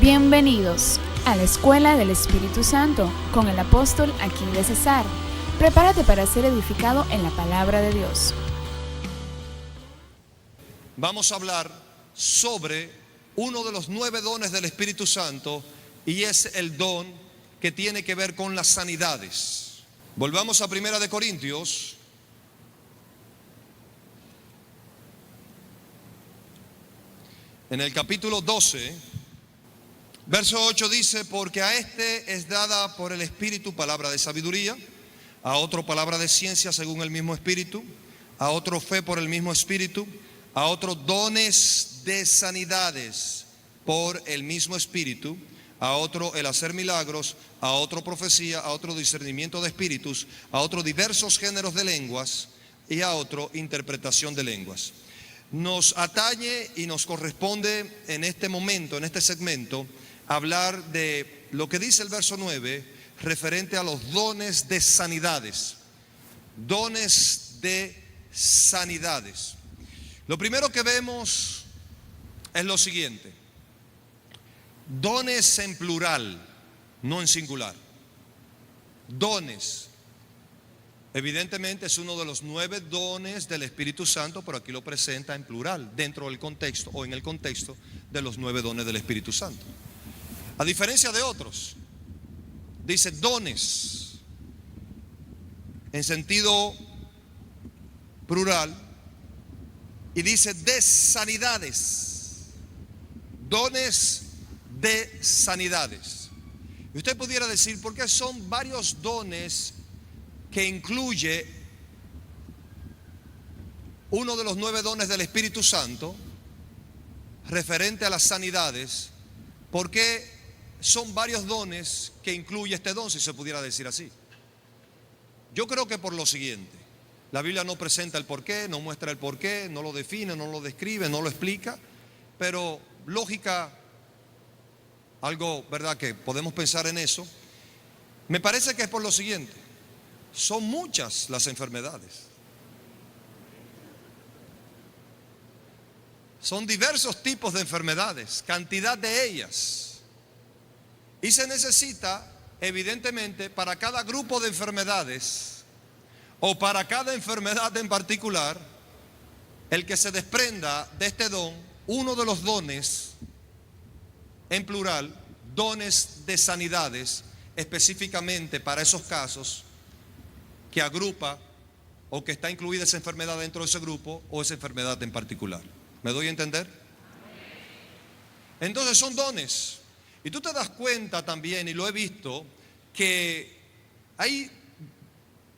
Bienvenidos a la Escuela del Espíritu Santo con el apóstol Aquiles Cesar. Prepárate para ser edificado en la palabra de Dios. Vamos a hablar sobre uno de los 9 dones del Espíritu Santo y es el don que tiene que ver con las sanidades. Volvamos a 1 de Corintios. En el capítulo 12, verso 8 dice: porque a este es dada por el Espíritu palabra de sabiduría, a otro palabra de ciencia según el mismo Espíritu, a otro fe por el mismo Espíritu, a otro dones de sanidades por el mismo Espíritu, a otro el hacer milagros, a otro profecía, a otro discernimiento de espíritus, a otro diversos géneros de lenguas y a otro interpretación de lenguas. Nos atañe y nos corresponde en este momento, en este segmento, hablar de lo que dice el verso 9 referente a los dones de sanidades. Dones de sanidades. Lo primero que vemos es lo siguiente: dones en plural, no en singular. Dones. Evidentemente es uno de los 9 dones del Espíritu Santo, pero aquí lo presenta en plural, dentro del contexto o en el contexto de los 9 dones del Espíritu Santo. A diferencia de otros, dice dones en sentido plural y dice de sanidades. Dones de sanidades. Y usted pudiera decir, ¿por qué son varios dones que incluye uno de los 9 dones del Espíritu Santo referente a las sanidades? ¿Por qué son varios dones que incluye este don, si se pudiera decir así? Yo creo que por lo siguiente: la Biblia no presenta el porqué, no muestra el porqué, no lo define, no lo describe, no lo explica, pero lógica, algo, ¿verdad?, que podemos pensar en eso. Me parece que es por lo siguiente: son muchas las enfermedades. Son diversos tipos de enfermedades, cantidad de ellas. Y se necesita, evidentemente, para cada grupo de enfermedades o para cada enfermedad en particular, el que se desprenda de este don, uno de los dones, en plural, dones de sanidades, específicamente para esos casos que agrupa o que está incluida esa enfermedad dentro de ese grupo o esa enfermedad en particular. ¿Me doy a entender? Entonces son dones. Y tú te das cuenta también, y lo he visto, que hay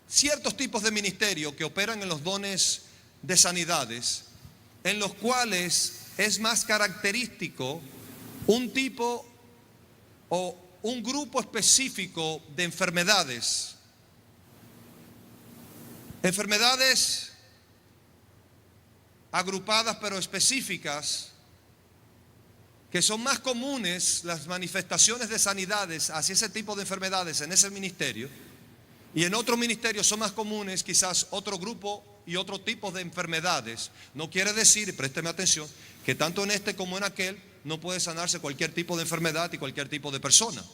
ciertos tipos de ministerio que operan en los dones de sanidades, en los cuales es más característico un tipo o un grupo específico de enfermedades. Enfermedades agrupadas pero específicas, que son más comunes las manifestaciones de sanidades hacia ese tipo de enfermedades en ese ministerio, y en otros ministerios son más comunes quizás otro grupo y otro tipo de enfermedades. No quiere decir, y présteme atención, que tanto en este como en aquel no puede sanarse cualquier tipo de enfermedad y cualquier tipo de persona,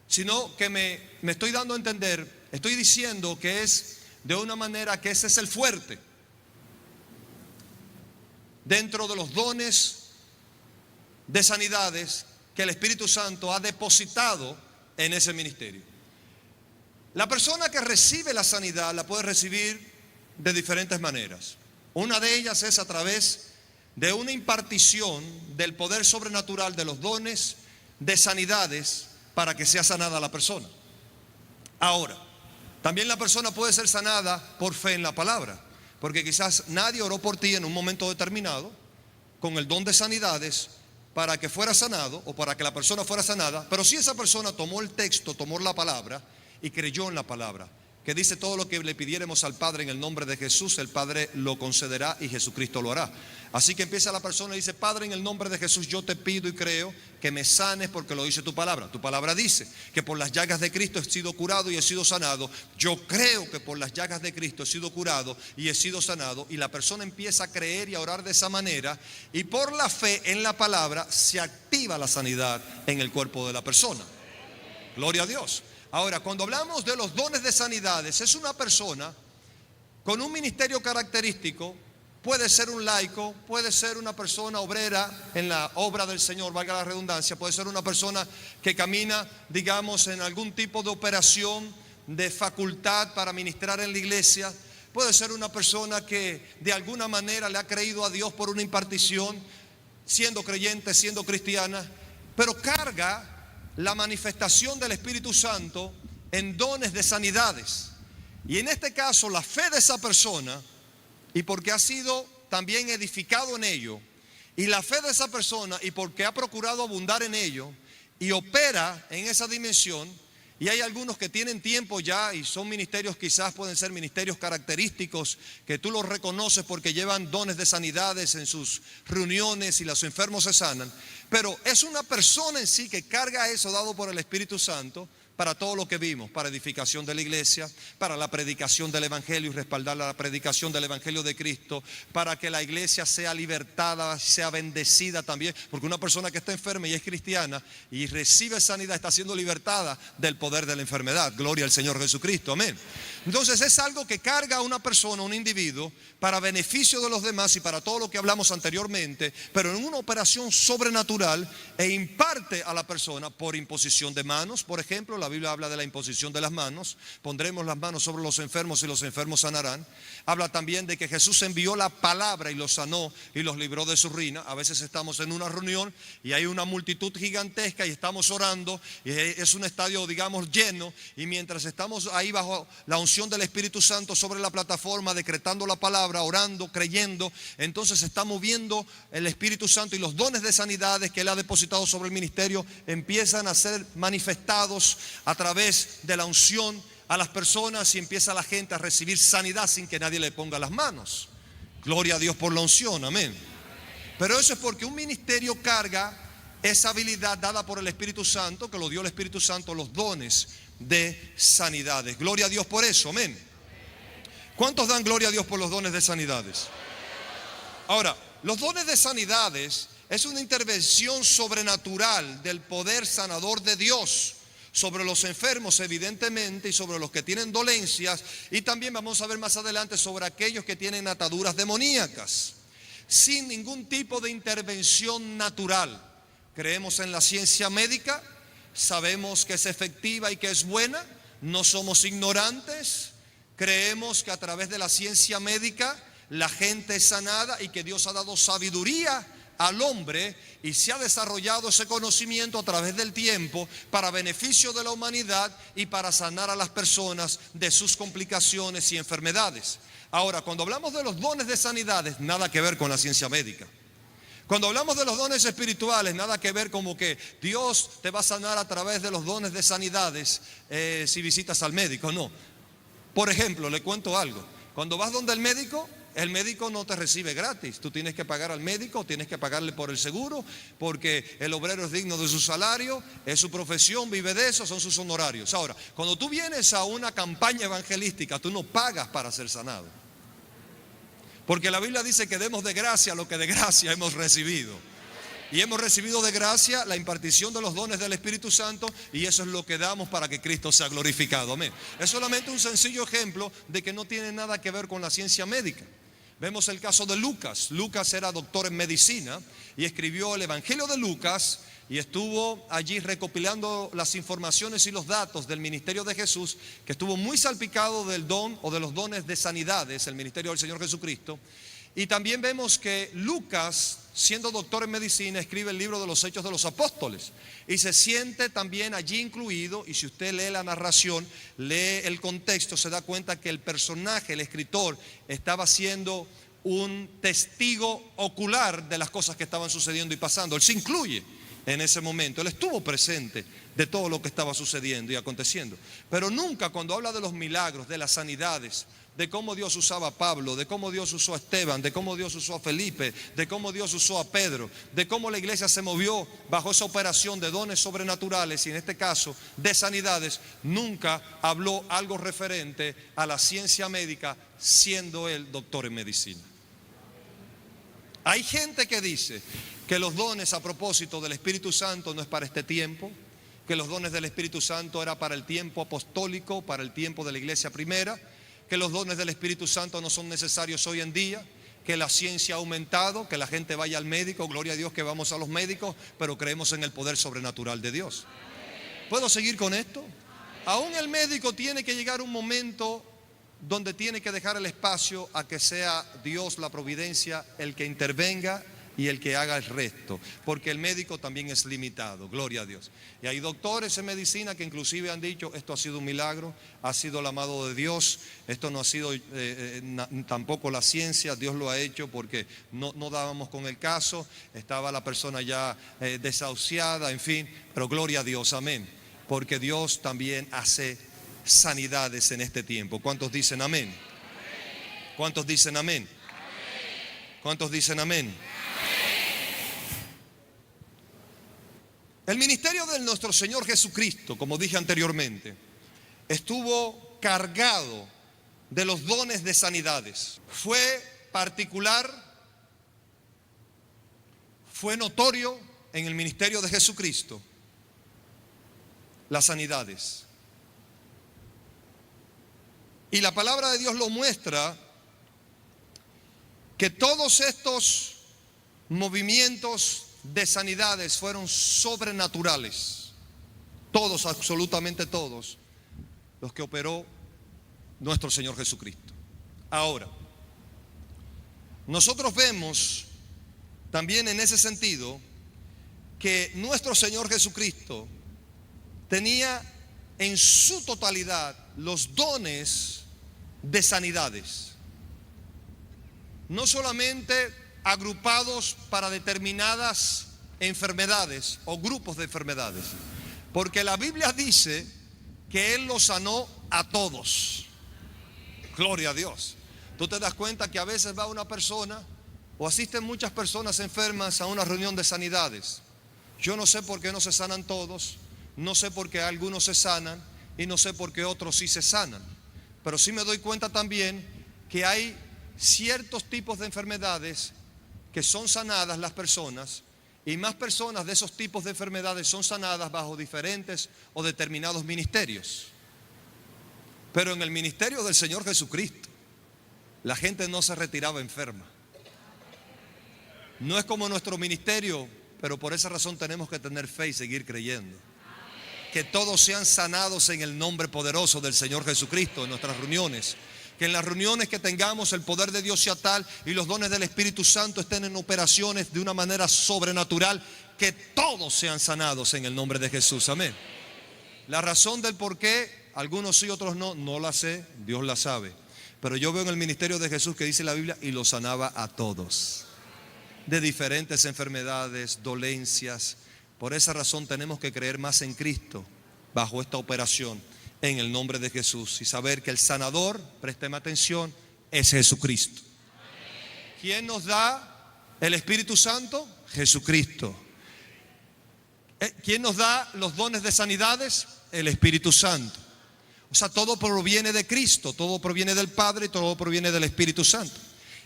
sino que me estoy dando a entender, estoy diciendo que es de una manera que ese es el fuerte dentro de los dones de sanidades que el Espíritu Santo ha depositado en ese ministerio. La persona que recibe la sanidad la puede recibir de diferentes maneras. Una de ellas es a través de una impartición del poder sobrenatural de los dones de sanidades para que sea sanada la persona. Ahora, también la persona puede ser sanada por fe en la palabra, porque quizás nadie oró por ti en un momento determinado con el don de sanidades para que fuera sanado o para que la persona fuera sanada, pero si esa persona tomó el texto, tomó la palabra y creyó en la palabra, que dice: todo lo que le pidiéremos al Padre en el nombre de Jesús, el Padre lo concederá y Jesucristo lo hará. Así que empieza la persona y dice: Padre, en el nombre de Jesús yo te pido y creo que me sanes porque lo dice tu palabra. Tu palabra dice que por las llagas de Cristo he sido curado y he sido sanado. Yo creo que por las llagas de Cristo he sido curado y he sido sanado. Y la persona empieza a creer y a orar de esa manera, y por la fe en la palabra se activa la sanidad en el cuerpo de la persona. Gloria a Dios. Ahora, cuando hablamos de los dones de sanidades, es una persona con un ministerio característico. Puede ser un laico, puede ser una persona obrera en la obra del Señor, valga la redundancia. Puede ser una persona que camina, digamos, en algún tipo de operación de facultad para ministrar en la iglesia. Puede ser una persona que de alguna manera le ha creído a Dios por una impartición, siendo creyente, siendo cristiana, pero carga la manifestación del Espíritu Santo en dones de sanidades. Y en este caso, la fe de esa persona, y porque ha sido también edificado en ello, y la fe de esa persona, y porque ha procurado abundar en ello, y opera en esa dimensión. Y hay algunos que tienen tiempo ya y son ministerios, quizás pueden ser ministerios característicos, que tú los reconoces porque llevan dones de sanidades en sus reuniones y los enfermos se sanan. Pero es una persona en sí que carga eso dado por el Espíritu Santo para todo lo que vimos, para edificación de la iglesia, para la predicación del Evangelio y respaldar la predicación del Evangelio de Cristo, para que la iglesia sea libertada, sea bendecida también, porque una persona que está enferma y es cristiana y recibe sanidad está siendo libertada del poder de la enfermedad. Gloria al Señor Jesucristo, amén. Entonces es algo que carga a una persona, un individuo, para beneficio de los demás y para todo lo que hablamos anteriormente, pero en una operación sobrenatural, e imparte a la persona por imposición de manos. Por ejemplo, la Biblia habla de la imposición de las manos. Pondremos las manos sobre los enfermos y los enfermos sanarán. Habla también de que Jesús envió la palabra y los sanó y los libró de su ruina. A veces estamos en una reunión y hay una multitud gigantesca y estamos orando y es un estadio, digamos, lleno, y mientras estamos ahí bajo la unción del Espíritu Santo sobre la plataforma, decretando la palabra, orando, creyendo, entonces se está moviendo el Espíritu Santo y los dones de sanidades que Él ha depositado sobre el ministerio empiezan a ser manifestados a través de la unción a las personas, y empieza la gente a recibir sanidad sin que nadie le ponga las manos. Gloria a Dios por la unción, amén. Pero eso es porque un ministerio carga esa habilidad dada por el Espíritu Santo, que lo dio el Espíritu Santo, los dones de sanidades. Gloria a Dios por eso, amén. ¿Cuántos dan gloria a Dios por los dones de sanidades? Ahora, los dones de sanidades es una intervención sobrenatural del poder sanador de Dios sobre los enfermos, evidentemente, y sobre los que tienen dolencias, y también vamos a ver más adelante sobre aquellos que tienen ataduras demoníacas, sin ningún tipo de intervención natural. Creemos en la ciencia médica, sabemos que es efectiva y que es buena, no somos ignorantes, creemos que a través de la ciencia médica la gente es sanada y que Dios ha dado sabiduría al hombre y se ha desarrollado ese conocimiento a través del tiempo para beneficio de la humanidad y para sanar a las personas de sus complicaciones y enfermedades. Ahora, cuando hablamos de los dones de sanidades, nada que ver con la ciencia médica. Cuando hablamos de los dones espirituales, nada que ver como que Dios te va a sanar a través de los dones de sanidades si visitas al médico, no. Por ejemplo, le cuento algo. Cuando vas donde el médico no te recibe gratis. Tú tienes que pagar al médico, tienes que pagarle por el seguro, porque el obrero es digno de su salario, es su profesión, vive de eso, son sus honorarios. Ahora, cuando tú vienes a una campaña evangelística, tú no pagas para ser sanado, porque la Biblia dice que demos de gracia lo que de gracia hemos recibido. Y hemos recibido de gracia la impartición de los dones del Espíritu Santo, y eso es lo que damos para que Cristo sea glorificado. Amén. Es solamente un sencillo ejemplo de que no tiene nada que ver con la ciencia médica. Vemos el caso de Lucas. Lucas era doctor en medicina y escribió el Evangelio de Lucas y estuvo allí recopilando las informaciones y los datos del ministerio de Jesús, que estuvo muy salpicado del don o de los dones de sanidades, el ministerio del Señor Jesucristo. Y también vemos que Lucas, siendo doctor en medicina, escribe el libro de los Hechos de los Apóstoles y se siente también allí incluido. Y si usted lee la narración, lee el contexto, se da cuenta que el personaje, el escritor, estaba siendo un testigo ocular de las cosas que estaban sucediendo y pasando. Él se incluye en ese momento. Él estuvo presente de todo lo que estaba sucediendo y aconteciendo. Pero nunca, cuando habla de los milagros, de las sanidades, de cómo Dios usaba a Pablo, de cómo Dios usó a Esteban, de cómo Dios usó a Felipe, de cómo Dios usó a Pedro, de cómo la iglesia se movió bajo esa operación de dones sobrenaturales y en este caso de sanidades, nunca habló algo referente a la ciencia médica, siendo él doctor en medicina. Hay gente que dice que los dones a propósito del Espíritu Santo no es para este tiempo, que los dones del Espíritu Santo era para el tiempo apostólico, para el tiempo de la iglesia primera, que los dones del Espíritu Santo no son necesarios hoy en día, que la ciencia ha aumentado, que la gente vaya al médico, gloria a Dios que vamos a los médicos, pero creemos en el poder sobrenatural de Dios. ¿Puedo seguir con esto? Aún el médico tiene que llegar un momento donde tiene que dejar el espacio a que sea Dios, la providencia, el que intervenga y el que haga el resto, porque el médico también es limitado, gloria a Dios. Y hay doctores en medicina que inclusive han dicho, esto ha sido un milagro, ha sido el amado de Dios, esto no ha sido tampoco la ciencia, Dios lo ha hecho porque no dábamos con el caso, estaba la persona ya desahuciada, en fin, pero gloria a Dios, amén, porque Dios también hace sanidades en este tiempo. ¿Cuántos dicen amén? ¿Cuántos dicen amén? ¿Cuántos dicen amén? El ministerio de nuestro Señor Jesucristo, como dije anteriormente, estuvo cargado de los dones de sanidades. Fue particular, fue notorio en el ministerio de Jesucristo las sanidades. Y la palabra de Dios lo muestra, que todos estos movimientos de sanidades fueron sobrenaturales. Todos, absolutamente todos, los que operó nuestro Señor Jesucristo. Ahora, nosotros vemos también en ese sentido que nuestro Señor Jesucristo tenía en su totalidad los dones de sanidades, no solamente agrupados para determinadas enfermedades o grupos de enfermedades, porque la Biblia dice que Él los sanó a todos. Gloria a Dios. Tú te das cuenta que a veces va una persona o asisten muchas personas enfermas a una reunión de sanidades. Yo no sé por qué no se sanan todos, no sé por qué algunos se sanan y no sé por qué otros sí se sanan, pero sí me doy cuenta también que hay ciertos tipos de enfermedades que son sanadas las personas, y más personas de esos tipos de enfermedades son sanadas bajo diferentes o determinados ministerios. Pero en el ministerio del Señor Jesucristo, la gente no se retiraba enferma. No es como nuestro ministerio, pero por esa razón tenemos que tener fe y seguir creyendo. Que todos sean sanados en el nombre poderoso del Señor Jesucristo en nuestras reuniones. Que en las reuniones que tengamos el poder de Dios sea tal y los dones del Espíritu Santo estén en operaciones de una manera sobrenatural, que todos sean sanados en el nombre de Jesús, amén. La razón del por qué, algunos sí, otros no, no la sé, Dios la sabe. Pero yo veo en el ministerio de Jesús que dice la Biblia, y los sanaba a todos, de diferentes enfermedades, dolencias. Por esa razón tenemos que creer más en Cristo bajo esta operación, en el nombre de Jesús, y saber que el sanador, présteme atención, es Jesucristo. ¿Quién nos da el Espíritu Santo? Jesucristo. ¿Quién nos da los dones de sanidades? El Espíritu Santo. O sea, todo proviene de Cristo, todo proviene del Padre y todo proviene del Espíritu Santo.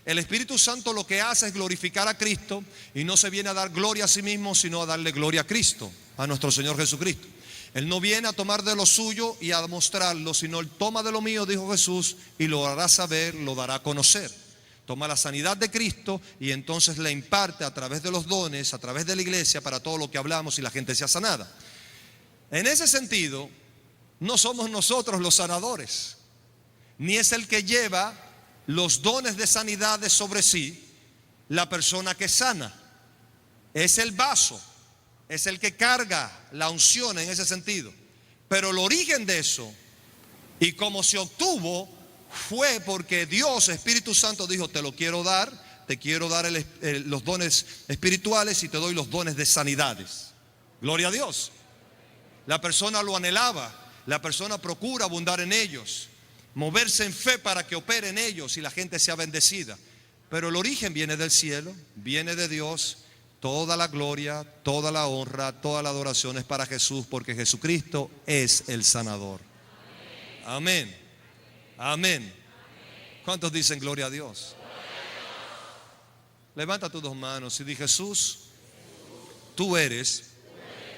El Espíritu Santo lo que hace es glorificar a Cristo, y no se viene a dar gloria a sí mismo, sino a darle gloria a Cristo, a nuestro Señor Jesucristo. Él no viene a tomar de lo suyo y a mostrarlo, sino Él toma de lo mío, dijo Jesús, y lo hará saber, lo dará a conocer. Toma la sanidad de Cristo y entonces la imparte a través de los dones, a través de la iglesia, para todo lo que hablamos y la gente sea sanada. En ese sentido, no somos nosotros los sanadores, ni es el que lleva los dones de sanidades sobre sí la persona que sana. Es el vaso, es el que carga la unción en ese sentido. Pero el origen de eso y cómo se obtuvo fue porque Dios, Espíritu Santo, dijo: te lo quiero dar, te quiero dar los dones espirituales y te doy los dones de sanidades. Gloria a Dios. La persona lo anhelaba, la persona procura abundar en ellos, moverse en fe para que opere en ellos y la gente sea bendecida. Pero el origen viene del cielo, viene de Dios. Toda la gloria, toda la honra, toda la adoración es para Jesús, porque Jesucristo es el sanador. Amén. Amén. ¿Cuántos dicen gloria a Dios? Levanta tus dos manos y di: Jesús, tú eres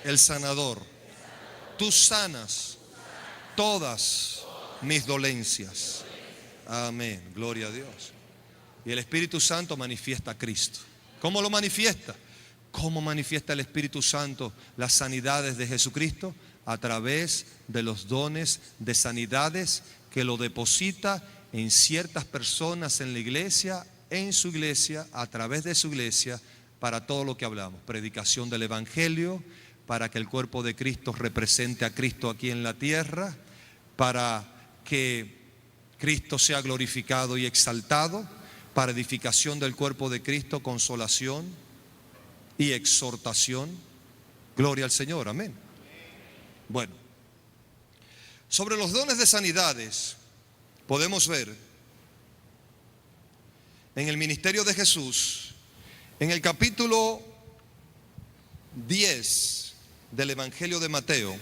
el sanador. Tú sanas todas mis dolencias. Amén. Gloria a Dios. Y el Espíritu Santo manifiesta a Cristo. ¿Cómo lo manifiesta? ¿Cómo manifiesta el Espíritu Santo las sanidades de Jesucristo? A través de los dones de sanidades que lo deposita en ciertas personas en la iglesia, en su iglesia, a través de su iglesia, para todo lo que hablamos. Predicación del Evangelio, para que el cuerpo de Cristo represente a Cristo aquí en la tierra, para que Cristo sea glorificado y exaltado, para edificación del cuerpo de Cristo, consolación y exhortación. Gloria al Señor, amén. Bueno, sobre los dones de sanidades podemos ver en el ministerio de Jesús, en el capítulo 10 del Evangelio de Mateo.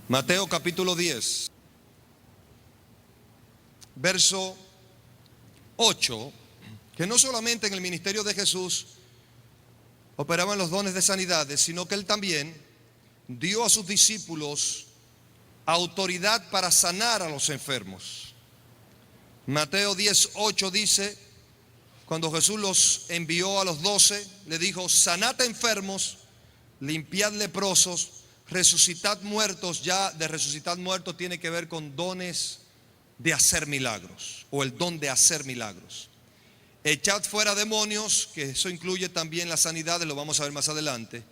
Mateo capítulo 10, verso 8, que no solamente en el ministerio de Jesús operaban los dones de sanidades, sino que Él también dio a sus discípulos autoridad para sanar a los enfermos. Mateo 10:8 dice: cuando Jesús los envió a los 12, le dijo: sanad enfermos, limpiad leprosos, resucitad muertos. Ya de resucitar muertos tiene que ver con dones de hacer milagros, o el don de hacer milagros. Echad fuera demonios, que eso incluye también las sanidades, lo vamos a ver más adelante.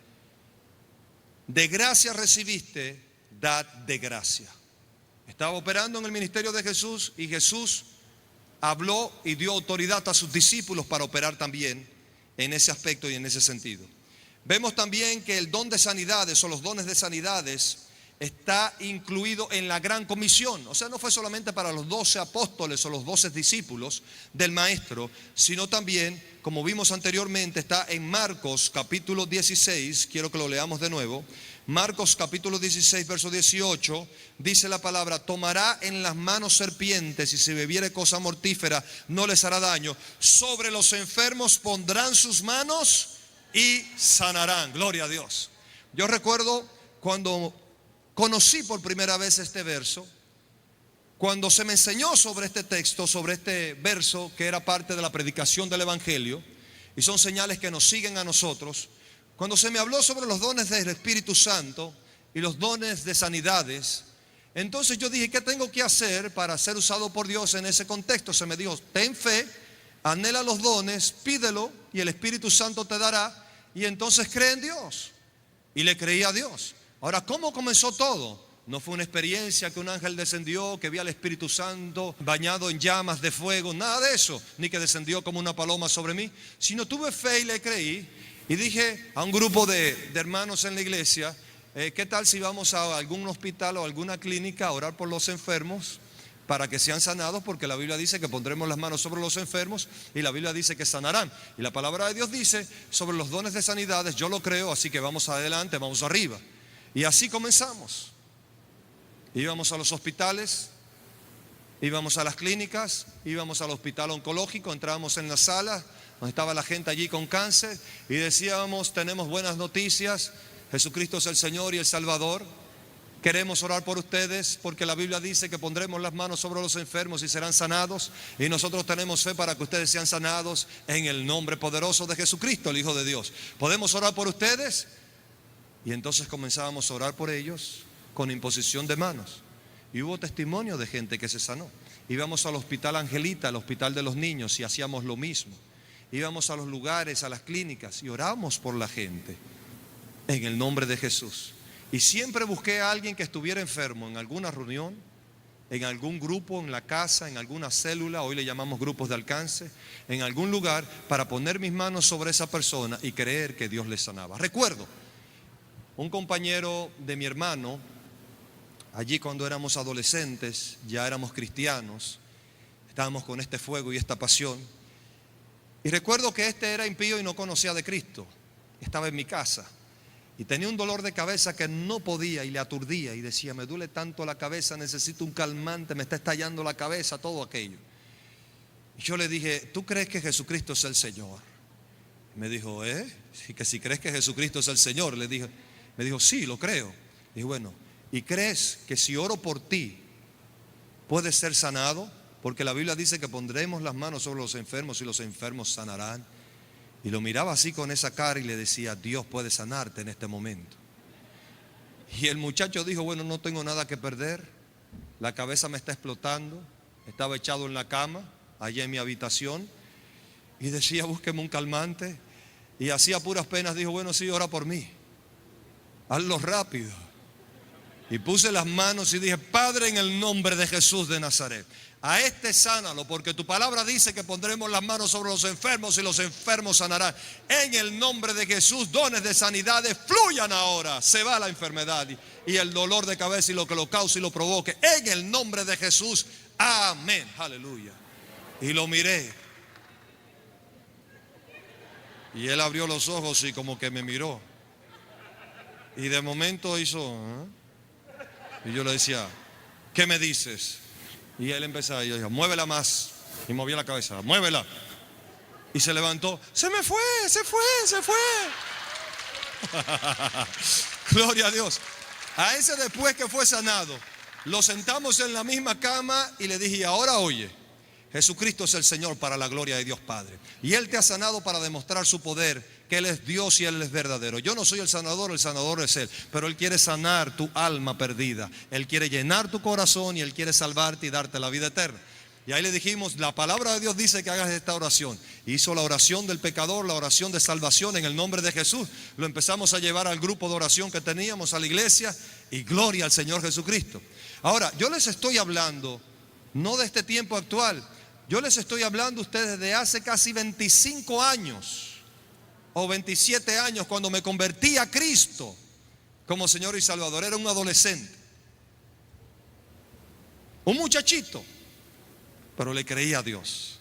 De gracia recibiste, dad de gracia. Estaba operando en el ministerio de Jesús y Jesús habló y dio autoridad a sus discípulos para operar también en ese aspecto y en ese sentido. Vemos también que el don de sanidades o los dones de sanidades está incluido en la gran comisión. O sea, no fue solamente para los 12 apóstoles o los 12 discípulos del maestro, sino también, como vimos anteriormente, está en Marcos capítulo 16. Quiero que lo leamos de nuevo. Marcos capítulo 16, verso 18, dice la palabra: tomará en las manos serpientes, y si bebiere cosa mortífera no les hará daño. Sobre los enfermos pondrán sus manos y sanarán. Gloria a Dios. Yo recuerdo cuando conocí por primera vez este verso, cuando se me enseñó sobre este texto, sobre este verso que era parte de la predicación del Evangelio, y son señales que nos siguen a nosotros. Cuando se me habló sobre los dones del Espíritu Santo y los dones de sanidades, entonces yo dije: ¿qué tengo que hacer para ser usado por Dios en ese contexto? Se me dijo: ten fe, anhela los dones, pídelo y el Espíritu Santo te dará. Y entonces cree en Dios. Y le creí a Dios. Ahora, ¿cómo comenzó todo? No fue una experiencia que un ángel descendió, que vi al Espíritu Santo bañado en llamas de fuego, nada de eso, ni que descendió como una paloma sobre mí, sino tuve fe y le creí. Y dije a un grupo de hermanos en la iglesia: ¿qué tal si vamos a algún hospital o alguna clínica a orar por los enfermos para que sean sanados? Porque la Biblia dice que pondremos las manos sobre los enfermos y la Biblia dice que sanarán. Y la palabra de Dios dice sobre los dones de sanidades: yo lo creo, así que vamos adelante, vamos arriba. Y así comenzamos. Íbamos a los hospitales, íbamos a las clínicas, íbamos al hospital oncológico, entrábamos en la sala donde estaba la gente allí con cáncer y decíamos: tenemos buenas noticias, Jesucristo es el Señor y el Salvador. Queremos orar por ustedes porque la Biblia dice que pondremos las manos sobre los enfermos y serán sanados. Y nosotros tenemos fe para que ustedes sean sanados en el nombre poderoso de Jesucristo, el Hijo de Dios. ¿Podemos orar por ustedes? Y entonces comenzábamos a orar por ellos con imposición de manos. Y hubo testimonio de gente que se sanó. Íbamos al hospital Angelita, al hospital de los niños, y hacíamos lo mismo. Íbamos a los lugares, a las clínicas, y oramos por la gente en el nombre de Jesús. Y siempre busqué a alguien que estuviera enfermo en alguna reunión, en algún grupo, en la casa, en alguna célula, hoy le llamamos grupos de alcance, en algún lugar, para poner mis manos sobre esa persona y creer que Dios le sanaba. Recuerdo un compañero de mi hermano, allí cuando éramos adolescentes, ya éramos cristianos, estábamos con este fuego y esta pasión. Y recuerdo que este era impío y no conocía de Cristo. Estaba en mi casa y tenía un dolor de cabeza que no podía y le aturdía y decía, me duele tanto la cabeza, necesito un calmante, me está estallando la cabeza, todo aquello. Y yo le dije, ¿tú crees que Jesucristo es el Señor? Me dijo, sí, que si crees que Jesucristo es el Señor. Me dijo, sí, lo creo. Dije, bueno, ¿y crees que si oro por ti puedes ser sanado? Porque la Biblia dice que pondremos las manos sobre los enfermos y los enfermos sanarán. Y lo miraba así con esa cara y le decía, Dios puede sanarte en este momento. Y el muchacho dijo, bueno, no tengo nada que perder, la cabeza me está explotando. Estaba echado en la cama, allá en mi habitación, y decía, búsqueme un calmante. Y así a puras penas dijo, bueno, sí, ora por mí, hazlo rápido. Y puse las manos y dije, Padre, en el nombre de Jesús de Nazaret, a este sánalo, porque tu palabra dice que pondremos las manos sobre los enfermos y los enfermos sanarán. En el nombre de Jesús, dones de sanidades fluyan ahora. Se va la enfermedad y el dolor de cabeza y lo que lo cause y lo provoque. En el nombre de Jesús, amén, aleluya. Y lo miré. Y él abrió los ojos y como que me miró. Y de momento hizo, y yo le decía, ¿qué me dices? Y él empezaba, y yo decía, muévela más. Y movía la cabeza, muévela. Y se levantó, se me fue, se fue, se fue. Gloria a Dios. A ese después que fue sanado, lo sentamos en la misma cama y le dije, ahora oye, Jesucristo es el Señor para la gloria de Dios Padre. Y Él te ha sanado para demostrar su poder, que Él es Dios y Él es verdadero. Yo no soy el sanador es Él. Pero Él quiere sanar tu alma perdida. Él quiere llenar tu corazón y Él quiere salvarte y darte la vida eterna. Y ahí le dijimos, la palabra de Dios dice que hagas esta oración. Hizo la oración del pecador, la oración de salvación en el nombre de Jesús. Lo empezamos a llevar al grupo de oración que teníamos, a la iglesia. Y gloria al Señor Jesucristo. Ahora, yo les estoy hablando, no de este tiempo actual. Yo les estoy hablando a ustedes de hace casi 25 años o 27 años, cuando me convertí a Cristo como Señor y Salvador. Era un adolescente, un muchachito, pero le creí a Dios.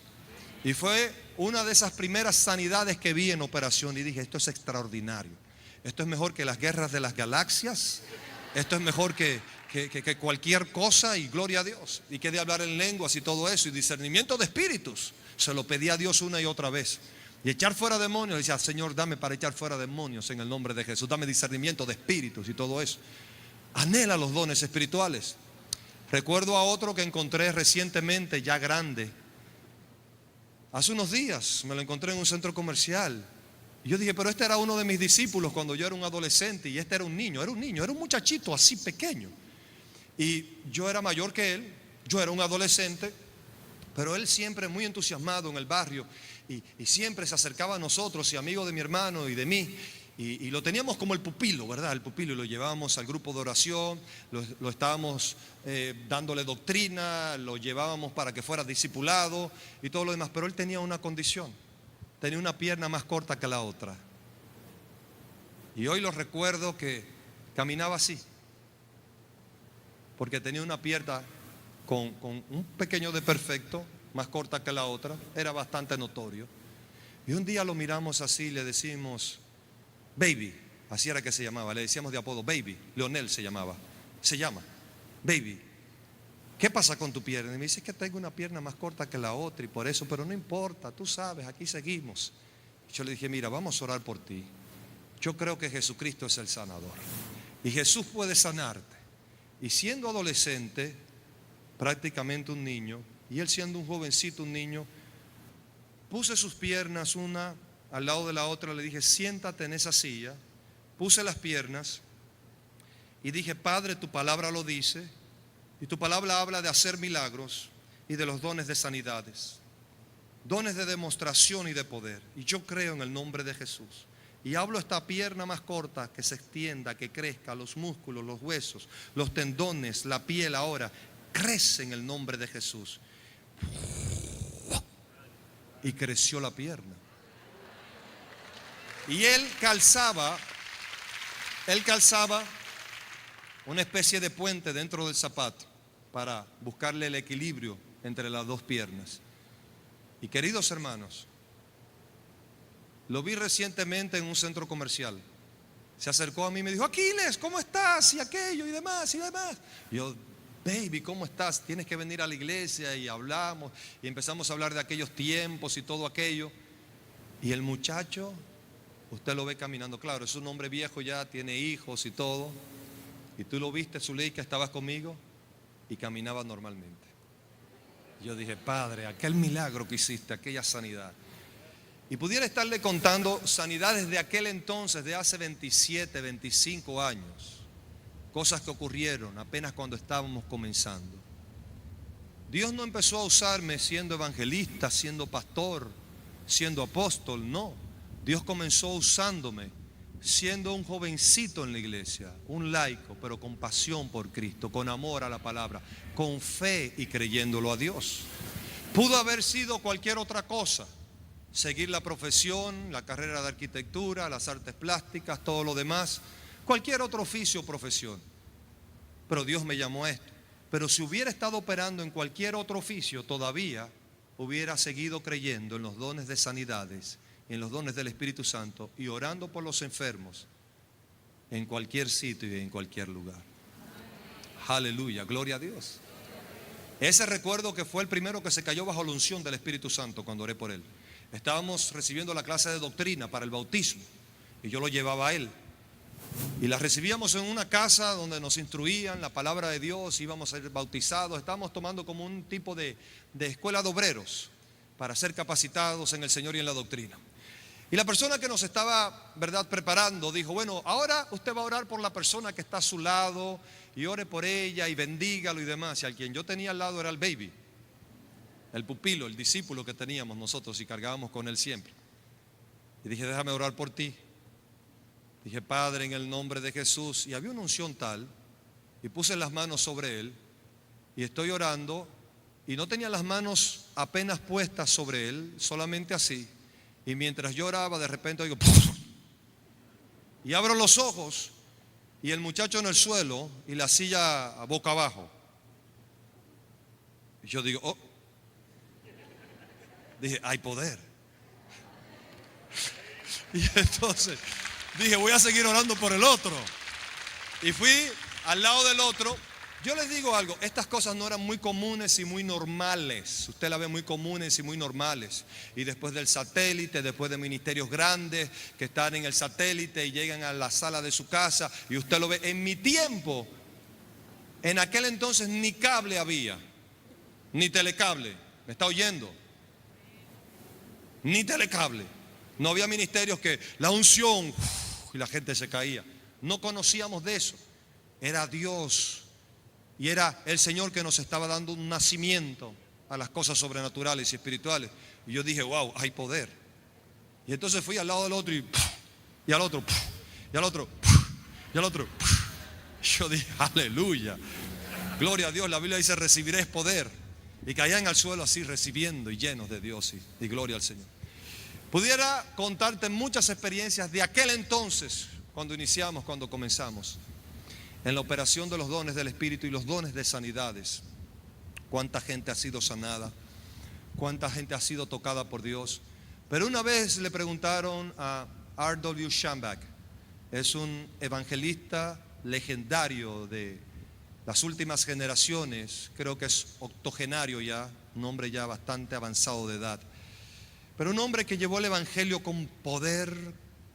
Y fue una de esas primeras sanidades que vi en operación y dije, esto es extraordinario. Esto es mejor que las guerras de las galaxias. Esto es mejor que cualquier cosa, y gloria a Dios. Y que de hablar en lenguas y todo eso, y discernimiento de espíritus. Se lo pedí a Dios una y otra vez. Y echar fuera demonios, le decía, Señor, dame para echar fuera demonios en el nombre de Jesús. Dame discernimiento de espíritus y todo eso. Anhela los dones espirituales. Recuerdo a otro que encontré recientemente, ya grande. Hace unos días me lo encontré en un centro comercial. Y yo dije, pero este era uno de mis discípulos cuando yo era un adolescente. Y este era un niño, era un muchachito así pequeño. Y yo era mayor que él, yo era un adolescente, pero él siempre muy entusiasmado en el barrio y siempre se acercaba a nosotros y amigo de mi hermano y de mí, y lo teníamos como el pupilo, ¿verdad? El pupilo, y lo llevábamos al grupo de oración, lo estábamos dándole doctrina, lo llevábamos para que fuera discipulado y todo lo demás, pero él tenía una condición, tenía una pierna más corta que la otra. Y hoy lo recuerdo que caminaba así, porque tenía una pierna con un pequeño desperfecto, más corta que la otra, era bastante notorio. Y un día lo miramos así y le decimos, Baby, así era que se llamaba, le decíamos de apodo Baby, Leonel se llama, Baby, ¿qué pasa con tu pierna? Y me dice que tengo una pierna más corta que la otra y por eso, pero no importa, tú sabes, aquí seguimos. Y yo le dije, mira, vamos a orar por ti. Yo creo que Jesucristo es el sanador y Jesús puede sanarte. Y siendo adolescente, prácticamente un niño, y él siendo un jovencito, un niño, puse sus piernas una al lado de la otra, le dije, siéntate en esa silla, puse las piernas y dije, Padre, tu palabra lo dice, y tu palabra habla de hacer milagros y de los dones de sanidades, dones de demostración y de poder, y yo creo en el nombre de Jesús. Y hablo esta pierna más corta, que se extienda, que crezca, los músculos, los huesos, los tendones, la piel ahora, crece en el nombre de Jesús. Y creció la pierna. Y él calzaba una especie de puente dentro del zapato para buscarle el equilibrio entre las dos piernas. Y queridos hermanos, lo vi recientemente en un centro comercial. Se acercó a mí y me dijo: Aquiles, ¿cómo estás? Y aquello y demás y demás. Y yo: baby, ¿cómo estás? Tienes que venir a la iglesia. Y hablamos y empezamos a hablar de aquellos tiempos y todo aquello. Y el muchacho, usted lo ve caminando, claro, es un hombre viejo ya, tiene hijos y todo. Y tú lo viste, Zuleika, estabas conmigo y caminaba normalmente. Yo dije: Padre, aquel milagro que hiciste, aquella sanidad. Y pudiera estarle contando sanidades de aquel entonces, de hace 27, 25 años. Cosas que ocurrieron apenas cuando estábamos comenzando. Dios no empezó a usarme siendo evangelista, siendo pastor, siendo apóstol, no. Dios comenzó usándome siendo un jovencito en la iglesia, un laico, pero con pasión por Cristo, con amor a la palabra, con fe y creyéndolo a Dios. Pudo haber sido cualquier otra cosa. Seguir la profesión, la carrera de arquitectura, las artes plásticas, todo lo demás, cualquier otro oficio o profesión. Pero Dios me llamó a esto. Pero si hubiera estado operando en cualquier otro oficio, todavía hubiera seguido creyendo en los dones de sanidades, en los dones del Espíritu Santo y orando por los enfermos en cualquier sitio y en cualquier lugar. Aleluya, gloria a Dios. Ese recuerdo que fue el primero que se cayó bajo la unción del Espíritu Santo cuando oré por él. Estábamos recibiendo la clase de doctrina para el bautismo y yo lo llevaba a él. Y la recibíamos en una casa donde nos instruían la palabra de Dios, íbamos a ser bautizados. Estábamos tomando como un tipo de escuela de obreros para ser capacitados en el Señor y en la doctrina. Y la persona que nos estaba, ¿verdad?, preparando dijo: bueno, ahora usted va a orar por la persona que está a su lado y ore por ella y bendígalo y demás. Y al quien yo tenía al lado era el baby, el pupilo, el discípulo que teníamos nosotros y cargábamos con él siempre. Y dije: déjame orar por ti. Dije: Padre, en el nombre de Jesús. Y había una unción tal, y puse las manos sobre él, y estoy orando, y no tenía las manos apenas puestas sobre él, solamente así. Y mientras yo oraba, de repente oigo ¡puf! Y abro los ojos, y el muchacho en el suelo, y la silla boca abajo. Y yo digo: oh. Dije: hay poder. Y entonces dije: voy a seguir orando por el otro. Y fui al lado del otro. Yo les digo algo, estas cosas no eran muy comunes y muy normales. Usted las ve muy comunes y muy normales. Y después del satélite, después de ministerios grandes que están en el satélite y llegan a la sala de su casa, y usted lo ve. En mi tiempo, en aquel entonces ni cable había, ni telecable. ¿Me está oyendo? Ni telecable. No había ministerios que la unción y la gente se caía. No conocíamos de eso. Era Dios y era el Señor que nos estaba dando un nacimiento a las cosas sobrenaturales y espirituales. Y yo dije: wow, hay poder. Y entonces fui al lado del otro y al otro y al otro y al otro. Yo dije: aleluya, gloria a Dios. La Biblia dice: recibiréis poder. Y caían al suelo así, recibiendo y llenos de Dios y gloria al Señor. Pudiera contarte muchas experiencias de aquel entonces, cuando iniciamos, cuando comenzamos, en la operación de los dones del Espíritu y los dones de sanidades. Cuánta gente ha sido sanada, cuánta gente ha sido tocada por Dios. Pero una vez le preguntaron a R.W. Schambach, es un evangelista legendario de las últimas generaciones, creo que es octogenario ya, un hombre ya bastante avanzado de edad, pero un hombre que llevó el evangelio con poder,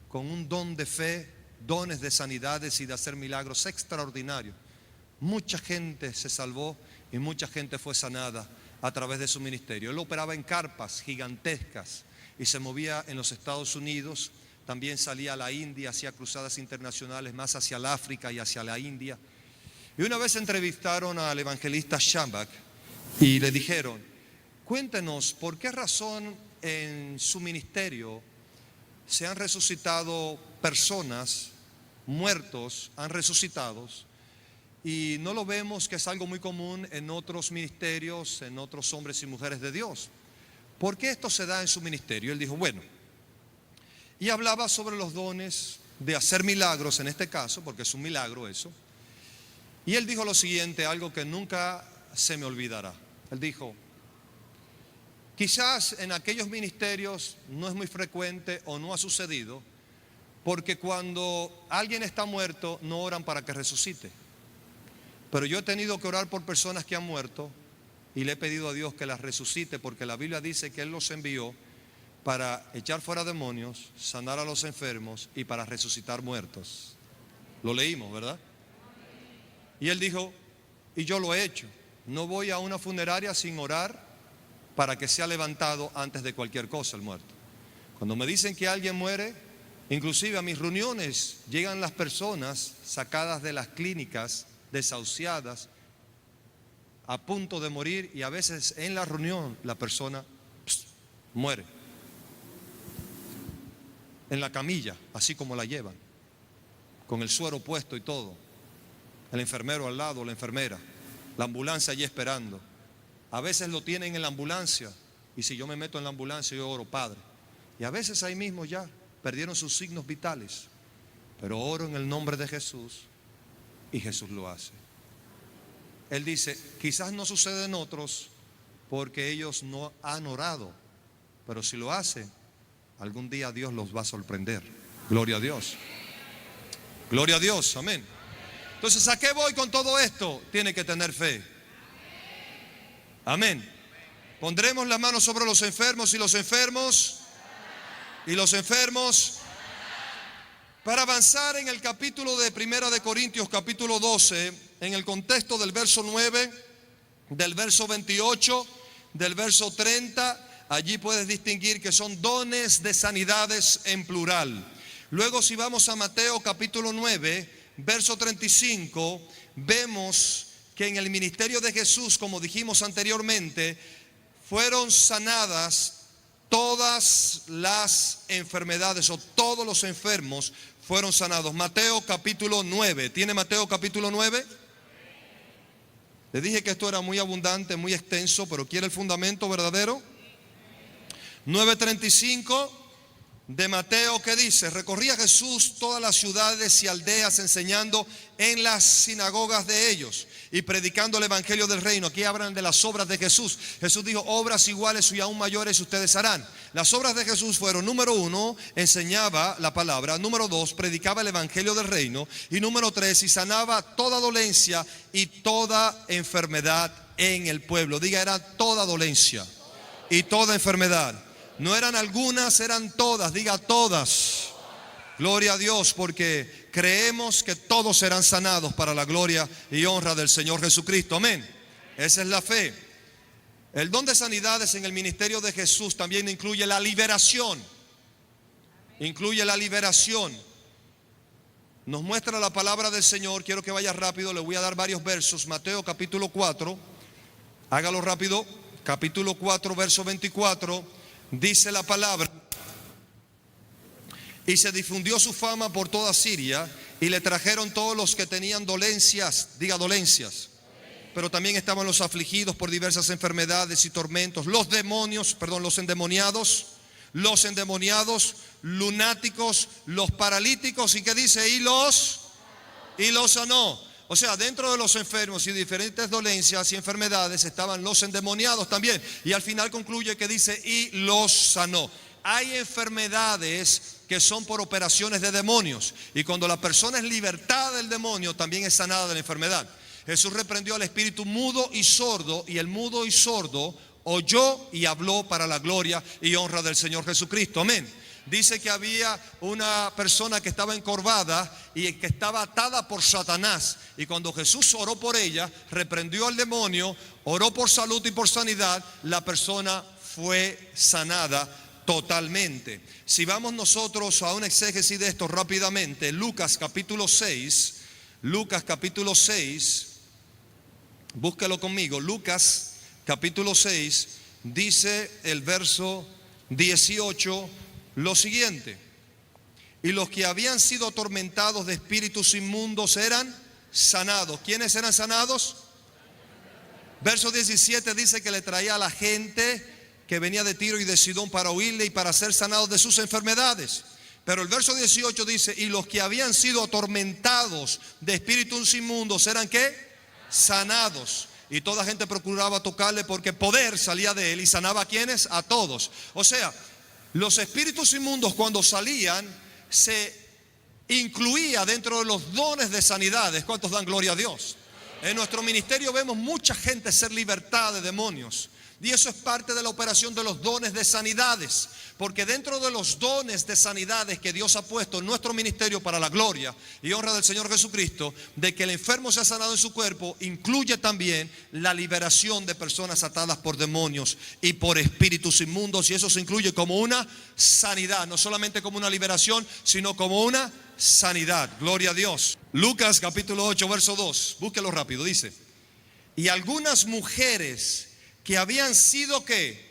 con un don de fe, dones de sanidades y de hacer milagros extraordinarios. Mucha gente se salvó y mucha gente fue sanada a través de su ministerio. Él operaba en carpas gigantescas y se movía en los Estados Unidos. También salía a la India, hacía cruzadas internacionales más hacia el África y hacia la India. Y una vez entrevistaron al evangelista Schambach y le dijeron: cuéntenos, ¿por qué razón en su ministerio se han resucitado personas, muertos han resucitado, y no lo vemos que es algo muy común en otros ministerios, en otros hombres y mujeres de Dios. ¿Por qué esto se da en su ministerio? Él dijo, bueno, y hablaba sobre los dones de hacer milagros en este caso, porque es un milagro eso. Y él dijo lo siguiente, algo que nunca se me olvidará. Él dijo, quizás en aquellos ministerios no es muy frecuente o no ha sucedido, porque cuando alguien está muerto no oran para que resucite. Pero yo he tenido que orar por personas que han muerto y le he pedido a Dios que las resucite, porque la Biblia dice que Él los envió para echar fuera demonios, sanar a los enfermos y para resucitar muertos. Lo leímos, ¿verdad? Y él dijo, y yo lo he hecho. No voy a una funeraria sin orar para que sea levantado antes de cualquier cosa el muerto. Cuando me dicen que alguien muere, inclusive a mis reuniones llegan las personas sacadas de las clínicas, desahuciadas, a punto de morir, y a veces en la reunión la persona muere en la camilla, así como la llevan, con el suero puesto y todo, el enfermero al lado, la enfermera, la ambulancia allí esperando. A veces lo tienen en la ambulancia, y si yo me meto en la ambulancia yo oro, Padre, y a veces ahí mismo ya perdieron sus signos vitales, pero oro en el nombre de Jesús y Jesús lo hace. Él dice, quizás no sucede en otros porque ellos no han orado, pero si lo hacen, algún día Dios los va a sorprender. Gloria a Dios. Gloria a Dios, amén. Entonces, ¿a qué voy con todo esto? Tiene que tener fe. Amén. Pondremos las manos sobre los enfermos y los enfermos. Para avanzar en el capítulo de Primera de Corintios, capítulo 12, en el contexto del verso 9, del verso 28, del verso 30, allí puedes distinguir que son dones de sanidades en plural. Luego, si vamos a Mateo capítulo 9, verso 35, vemos que en el ministerio de Jesús, como dijimos anteriormente, fueron sanadas todas las enfermedades, o todos los enfermos fueron sanados. Mateo capítulo 9. ¿Tiene Mateo capítulo 9? Le dije que esto era muy abundante, muy extenso, pero ¿quiere el fundamento verdadero? 9:35 de Mateo, que dice: recorría Jesús todas las ciudades y aldeas, enseñando en las sinagogas de ellos y predicando el evangelio del reino. Aquí hablan de las obras de Jesús. Jesús dijo: obras iguales y aún mayores ustedes harán. Las obras de Jesús fueron: número 1, enseñaba la palabra; número 2, predicaba el evangelio del reino; y número 3, y sanaba toda dolencia y toda enfermedad en el pueblo. Diga, era toda dolencia y toda enfermedad. No eran algunas, eran todas. Diga, todas. Gloria a Dios, porque creemos que todos serán sanados para la gloria y honra del Señor Jesucristo. Amén. Esa es la fe. El don de sanidades en el ministerio de Jesús también incluye la liberación. Incluye la liberación. Nos muestra la palabra del Señor. Quiero que vaya rápido, le voy a dar varios versos. Mateo capítulo 4, hágalo rápido. Capítulo 4, verso 24. Dice la palabra: y se difundió su fama por toda Siria, y le trajeron todos los que tenían dolencias. Diga, dolencias. Pero también estaban los afligidos por diversas enfermedades y tormentos, los endemoniados, lunáticos, los paralíticos. ¿Y qué dice? Y los sanó. O sea, dentro de los enfermos y diferentes dolencias y enfermedades estaban los endemoniados también. Y al final concluye que dice: y los sanó. Hay enfermedades que son por operaciones de demonios, y cuando la persona es libertada del demonio, también es sanada de la enfermedad. Jesús reprendió al espíritu mudo y sordo, y el mudo y sordo oyó y habló para la gloria y honra del Señor Jesucristo. Amén. Dice que había una persona que estaba encorvada y que estaba atada por Satanás, y cuando Jesús oró por ella, reprendió al demonio, oró por salud y por sanidad, la persona fue sanada totalmente. Si vamos nosotros a un exégesis de esto rápidamente, Lucas capítulo 6, búsquelo conmigo. Lucas capítulo 6, dice el verso 18 lo siguiente: y los que habían sido atormentados de espíritus inmundos eran sanados. ¿Quiénes eran sanados? Verso 17 dice que le traía a la gente que venía de Tiro y de Sidón para oírle y para ser sanados de sus enfermedades. Pero el verso 18 dice, y los que habían sido atormentados de espíritus inmundos eran ¿qué? Sanados. Y toda gente procuraba tocarle porque poder salía de él y sanaba a quienes, a todos. O sea, los espíritus inmundos cuando salían se incluía dentro de los dones de sanidades. ¿Cuántos dan gloria a Dios? En nuestro ministerio vemos mucha gente ser libertada de demonios. Y eso es parte de la operación de los dones de sanidades. Porque dentro de los dones de sanidades que Dios ha puesto en nuestro ministerio para la gloria y honra del Señor Jesucristo, de que el enfermo sea sanado en su cuerpo, incluye también la liberación de personas atadas por demonios y por espíritus inmundos. Y eso se incluye como una sanidad, no solamente como una liberación, sino como una sanidad. Gloria a Dios. Lucas capítulo 8, verso 2. Búsquelo rápido, dice: y algunas mujeres que habían sido ¿qué?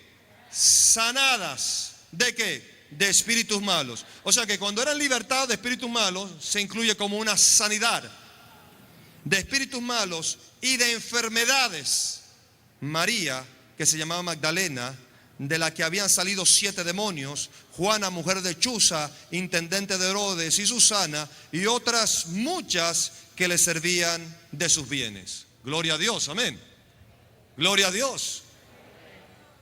Sanadas. ¿De qué? De espíritus malos. O sea que cuando eran libertados de espíritus malos, se incluye como una sanidad de espíritus malos y de enfermedades. María, que se llamaba Magdalena, de la que habían salido 7 demonios, Juana, mujer de Chuza, intendente de Herodes, y Susana, y otras muchas que le servían de sus bienes. Gloria a Dios, amén. Gloria a Dios.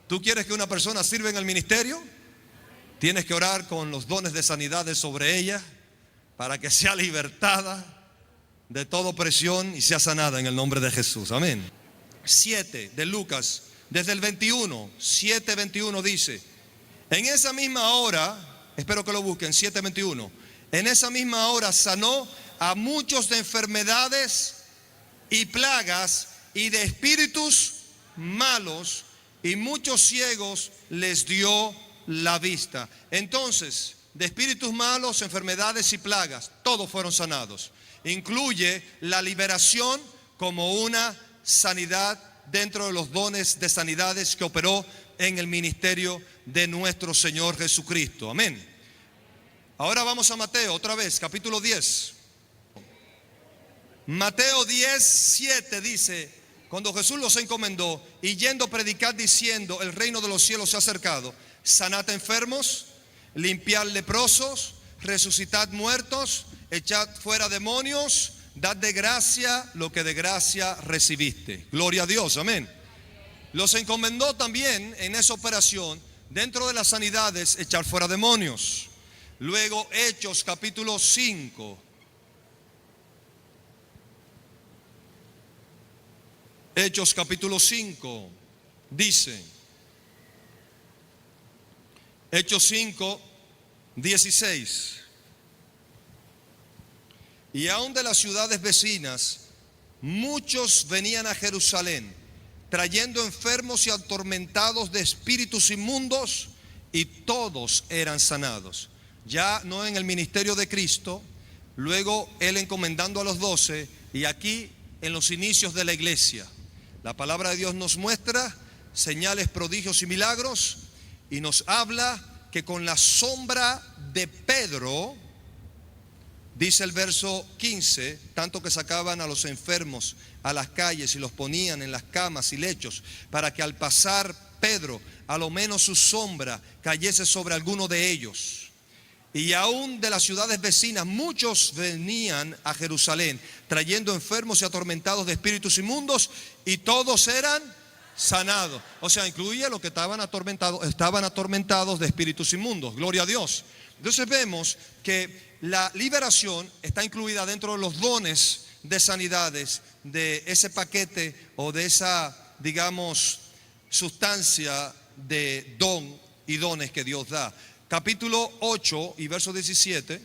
¿Tú quieres que una persona sirva en el ministerio? Tienes que orar con los dones de sanidades sobre ella para que sea libertada de toda opresión y sea sanada en el nombre de Jesús. Amén. 7 de Lucas, desde el 21, 7:21 dice: en esa misma hora, espero que lo busquen, 7:21, en esa misma hora sanó a muchos de enfermedades y plagas y de espíritus malos, y muchos ciegos les dio la vista. Entonces, de espíritus malos, enfermedades y plagas, todos fueron sanados. Incluye la liberación como una sanidad dentro de los dones de sanidades que operó en el ministerio de nuestro Señor Jesucristo. Amén. Ahora vamos a Mateo otra vez, capítulo 10. Mateo 10:7 dice: cuando Jesús los encomendó, y yendo a predicar diciendo, el reino de los cielos se ha acercado, sanad enfermos, limpiad leprosos, resucitad muertos, echad fuera demonios, dad de gracia lo que de gracia recibiste. Gloria a Dios, amén. Los encomendó también en esa operación, dentro de las sanidades, echar fuera demonios. Luego Hechos capítulo 5. Hechos capítulo 5 dice, Hechos 5:16, y aun de las ciudades vecinas muchos venían a Jerusalén trayendo enfermos y atormentados de espíritus inmundos, y todos eran sanados. Ya no en el ministerio de Cristo, luego Él encomendando a los 12, y aquí en los inicios de la iglesia. La palabra de Dios nos muestra señales, prodigios y milagros, y nos habla que con la sombra de Pedro, dice el verso 15, tanto que sacaban a los enfermos a las calles y los ponían en las camas y lechos, para que al pasar Pedro, a lo menos su sombra cayese sobre alguno de ellos. Y aún de las ciudades vecinas muchos venían a Jerusalén trayendo enfermos y atormentados de espíritus inmundos, y todos eran sanados. O sea, incluía los que estaban atormentados de espíritus inmundos. Gloria a Dios. Entonces vemos que la liberación está incluida dentro de los dones de sanidades, de ese paquete o de esa, digamos, sustancia de don y dones que Dios da. Capítulo 8 y verso 17,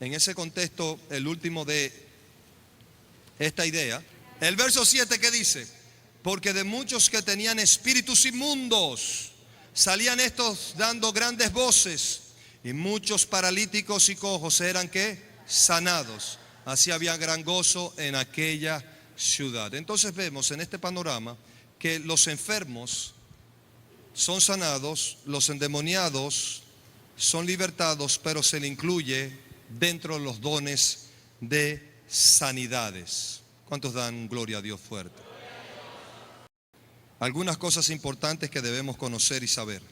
en ese contexto, el último de esta idea. El verso 7, ¿qué dice? Porque de muchos que tenían espíritus inmundos salían estos dando grandes voces, y muchos paralíticos y cojos eran ¿qué? Sanados. Así había gran gozo en aquella ciudad. Entonces vemos en este panorama que los enfermos son sanados, los endemoniados son libertados, pero se le incluye dentro de los dones de sanidades. ¿Cuántos dan gloria a Dios fuerte? Algunas cosas importantes que debemos conocer y saber.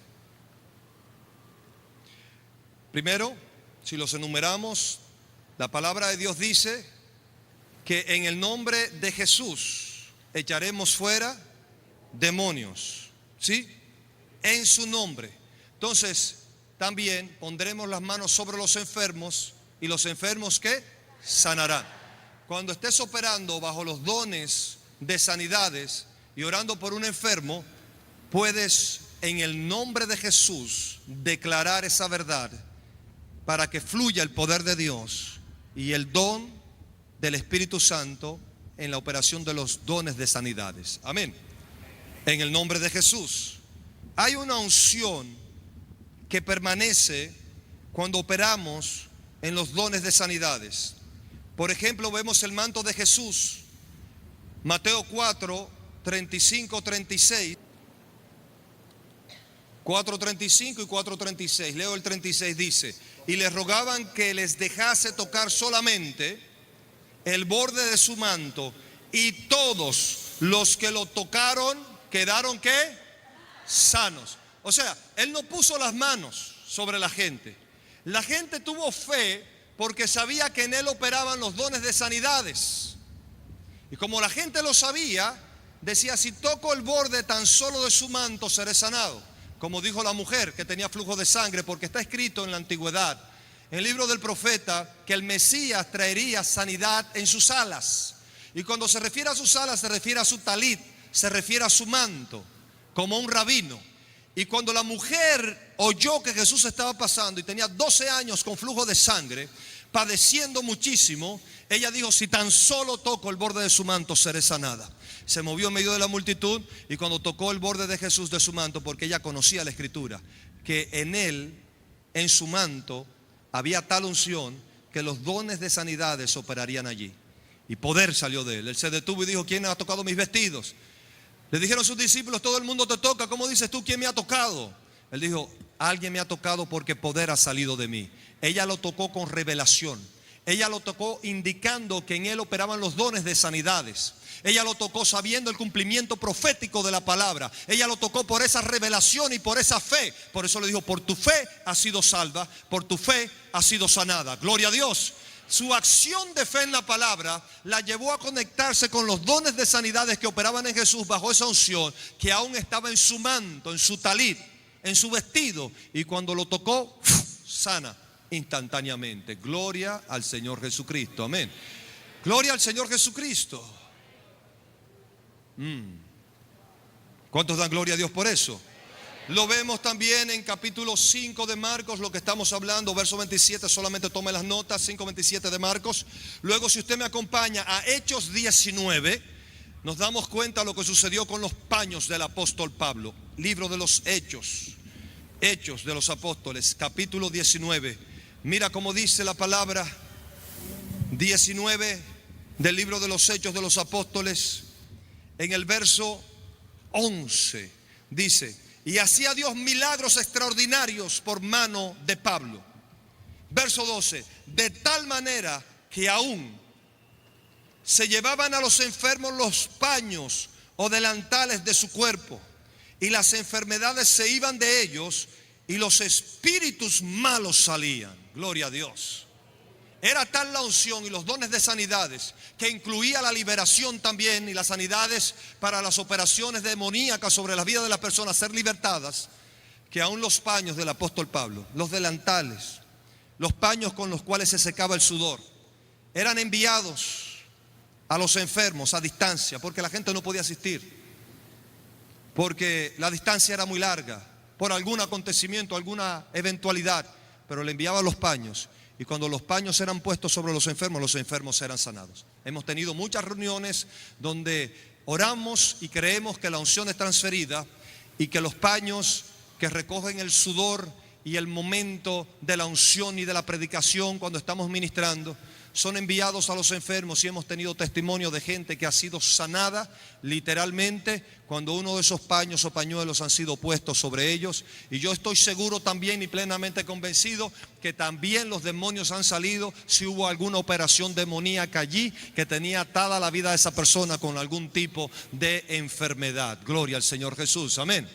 Primero, si los enumeramos, la palabra de Dios dice que en el nombre de Jesús echaremos fuera demonios, ¿sí? En su nombre. Entonces, también pondremos las manos sobre los enfermos y los enfermos ¿qué? Sanarán. Cuando estés operando bajo los dones de sanidades y orando por un enfermo, puedes en el nombre de Jesús declarar esa verdad para que fluya el poder de Dios y el don del Espíritu Santo en la operación de los dones de sanidades. Amén. En el nombre de Jesús. Hay una unción que permanece cuando operamos en los dones de sanidades. Por ejemplo, vemos el manto de Jesús. Mateo 4, 35, 36. 4:35 y 4:36. Leo el 36, dice: y les rogaban que les dejase tocar solamente el borde de su manto, y todos los que lo tocaron quedaron ¿qué? Sanos. O sea, él no puso las manos sobre la gente. La gente tuvo fe porque sabía que en él operaban los dones de sanidades. Y como la gente lo sabía, decía: si toco el borde tan solo de su manto, seré sanado. Como dijo la mujer que tenía flujo de sangre, porque está escrito en la antigüedad, en el libro del profeta, que el Mesías traería sanidad en sus alas. Y cuando se refiere a sus alas, se refiere a su talit, se refiere a su manto, como un rabino. Y cuando la mujer oyó que Jesús estaba pasando y tenía 12 años con flujo de sangre, padeciendo muchísimo, ella dijo: si tan solo toco el borde de su manto, seré sanada. Se movió en medio de la multitud y cuando tocó el borde de Jesús de su manto, porque ella conocía la escritura, que en él, en su manto, había tal unción que los dones de sanidades operarían allí. Y poder salió de él. Él se detuvo y dijo: ¿quién ha tocado mis vestidos? Le dijeron sus discípulos: todo el mundo te toca. ¿Cómo dices tú quién me ha tocado? Él dijo: alguien me ha tocado porque poder ha salido de mí. Ella lo tocó con revelación. Ella lo tocó indicando que en él operaban los dones de sanidades. Ella lo tocó sabiendo el cumplimiento profético de la palabra. Ella lo tocó por esa revelación y por esa fe. Por eso le dijo: por tu fe has sido salva, por tu fe has sido sanada. Gloria a Dios. Su acción de fe en la palabra la llevó a conectarse con los dones de sanidades que operaban en Jesús bajo esa unción que aún estaba en su manto, en su talit, en su vestido. Y cuando lo tocó, sana instantáneamente. Gloria al Señor Jesucristo. Amén. Gloria al Señor Jesucristo. ¿Cuántos dan gloria a Dios por eso? Lo vemos también en capítulo 5 de Marcos, lo que estamos hablando, verso 27, solamente tome las notas, 5:27 de Marcos. Luego, si usted me acompaña a Hechos 19, nos damos cuenta de lo que sucedió con los paños del apóstol Pablo. Libro de los Hechos, Hechos de los Apóstoles, capítulo 19. Mira cómo dice la palabra 19 del libro de los Hechos de los Apóstoles. En el verso 11 dice: y hacía Dios milagros extraordinarios por mano de Pablo. Verso 12: de tal manera que aún se llevaban a los enfermos los paños o delantales de su cuerpo, y las enfermedades se iban de ellos, y los espíritus malos salían. Gloria a Dios. Era tal la unción y los dones de sanidades, que incluía la liberación también y las sanidades para las operaciones demoníacas sobre la vida de las personas ser libertadas, que aún los paños del apóstol Pablo, los delantales, los paños con los cuales se secaba el sudor, eran enviados a los enfermos a distancia, porque la gente no podía asistir, porque la distancia era muy larga, por algún acontecimiento, alguna eventualidad, pero le enviaban los paños. Y cuando los paños eran puestos sobre los enfermos eran sanados. Hemos tenido muchas reuniones donde oramos y creemos que la unción es transferida y que los paños que recogen el sudor y el momento de la unción y de la predicación cuando estamos ministrando son enviados a los enfermos y hemos tenido testimonio de gente que ha sido sanada literalmente cuando uno de esos paños o pañuelos han sido puestos sobre ellos. Y yo estoy seguro también y plenamente convencido que también los demonios han salido si hubo alguna operación demoníaca allí que tenía atada la vida de esa persona con algún tipo de enfermedad. Gloria al Señor Jesús, amén.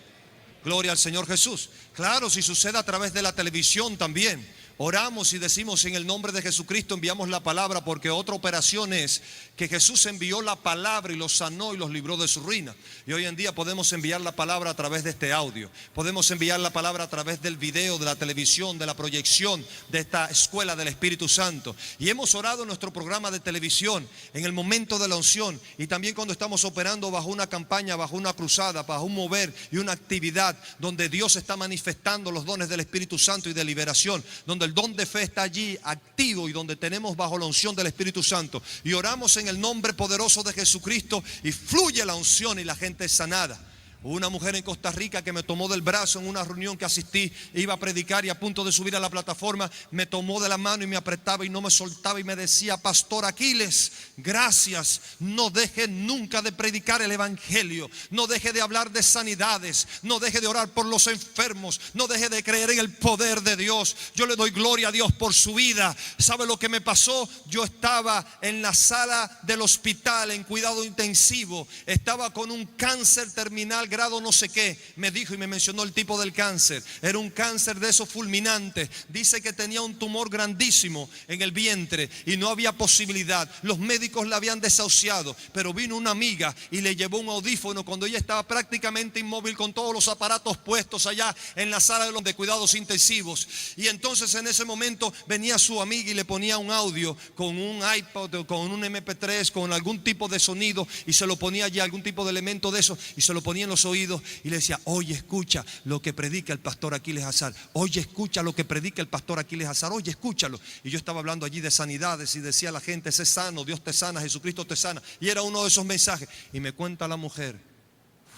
Gloria al Señor Jesús. Claro, si sucede a través de la televisión también. Oramos y decimos en el nombre de Jesucristo, enviamos la palabra, porque otra operación es que Jesús envió la palabra y los sanó y los libró de su ruina. Y hoy en día podemos enviar la palabra a través de este audio, podemos enviar la palabra a través del video, de la televisión, de la proyección de esta escuela del Espíritu Santo. Y hemos orado en nuestro programa de televisión, en el momento de la unción, y también cuando estamos operando bajo una campaña, bajo una cruzada, bajo un mover y una actividad donde Dios está manifestando los dones del Espíritu Santo y de liberación, donde el don de fe está allí activo y donde tenemos bajo la unción del Espíritu Santo, y oramos en el nombre poderoso de Jesucristo y fluye la unción y la gente es sanada. Hubo una mujer en Costa Rica que me tomó del brazo en una reunión que asistí, iba a predicar y a punto de subir a la plataforma me tomó de la mano y me apretaba y no me soltaba y me decía: Pastor Aquiles, gracias, no deje nunca de predicar el evangelio, no deje de hablar de sanidades, no deje de orar por los enfermos, no deje de creer en el poder de Dios. Yo le doy gloria a Dios por su vida. ¿Sabe lo que me pasó? Yo estaba en la sala del hospital en cuidado intensivo, estaba con un cáncer terminal grado no sé qué, me dijo y me mencionó el tipo del cáncer. Era un cáncer de esos fulminantes. Dice que tenía un tumor grandísimo en el vientre y no había posibilidad. Los médicos la habían desahuciado, pero vino una amiga y le llevó un audífono cuando ella estaba prácticamente inmóvil con todos los aparatos puestos allá en la sala de cuidados intensivos. Y entonces en ese momento venía su amiga y le ponía un audio con un iPod, con un MP3, con algún tipo de sonido, y se lo ponía allí, algún tipo de elemento de eso, y se lo ponía en los oídos y le decía: oye, escucha lo que predica el pastor Aquiles Azar, oye, escucha lo que predica el pastor Aquiles Azar, oye, escúchalo. Y yo estaba hablando allí de sanidades y decía a la gente: sé sano, Dios te sana, Jesucristo te sana. Y era uno de esos mensajes. Y me cuenta la mujer: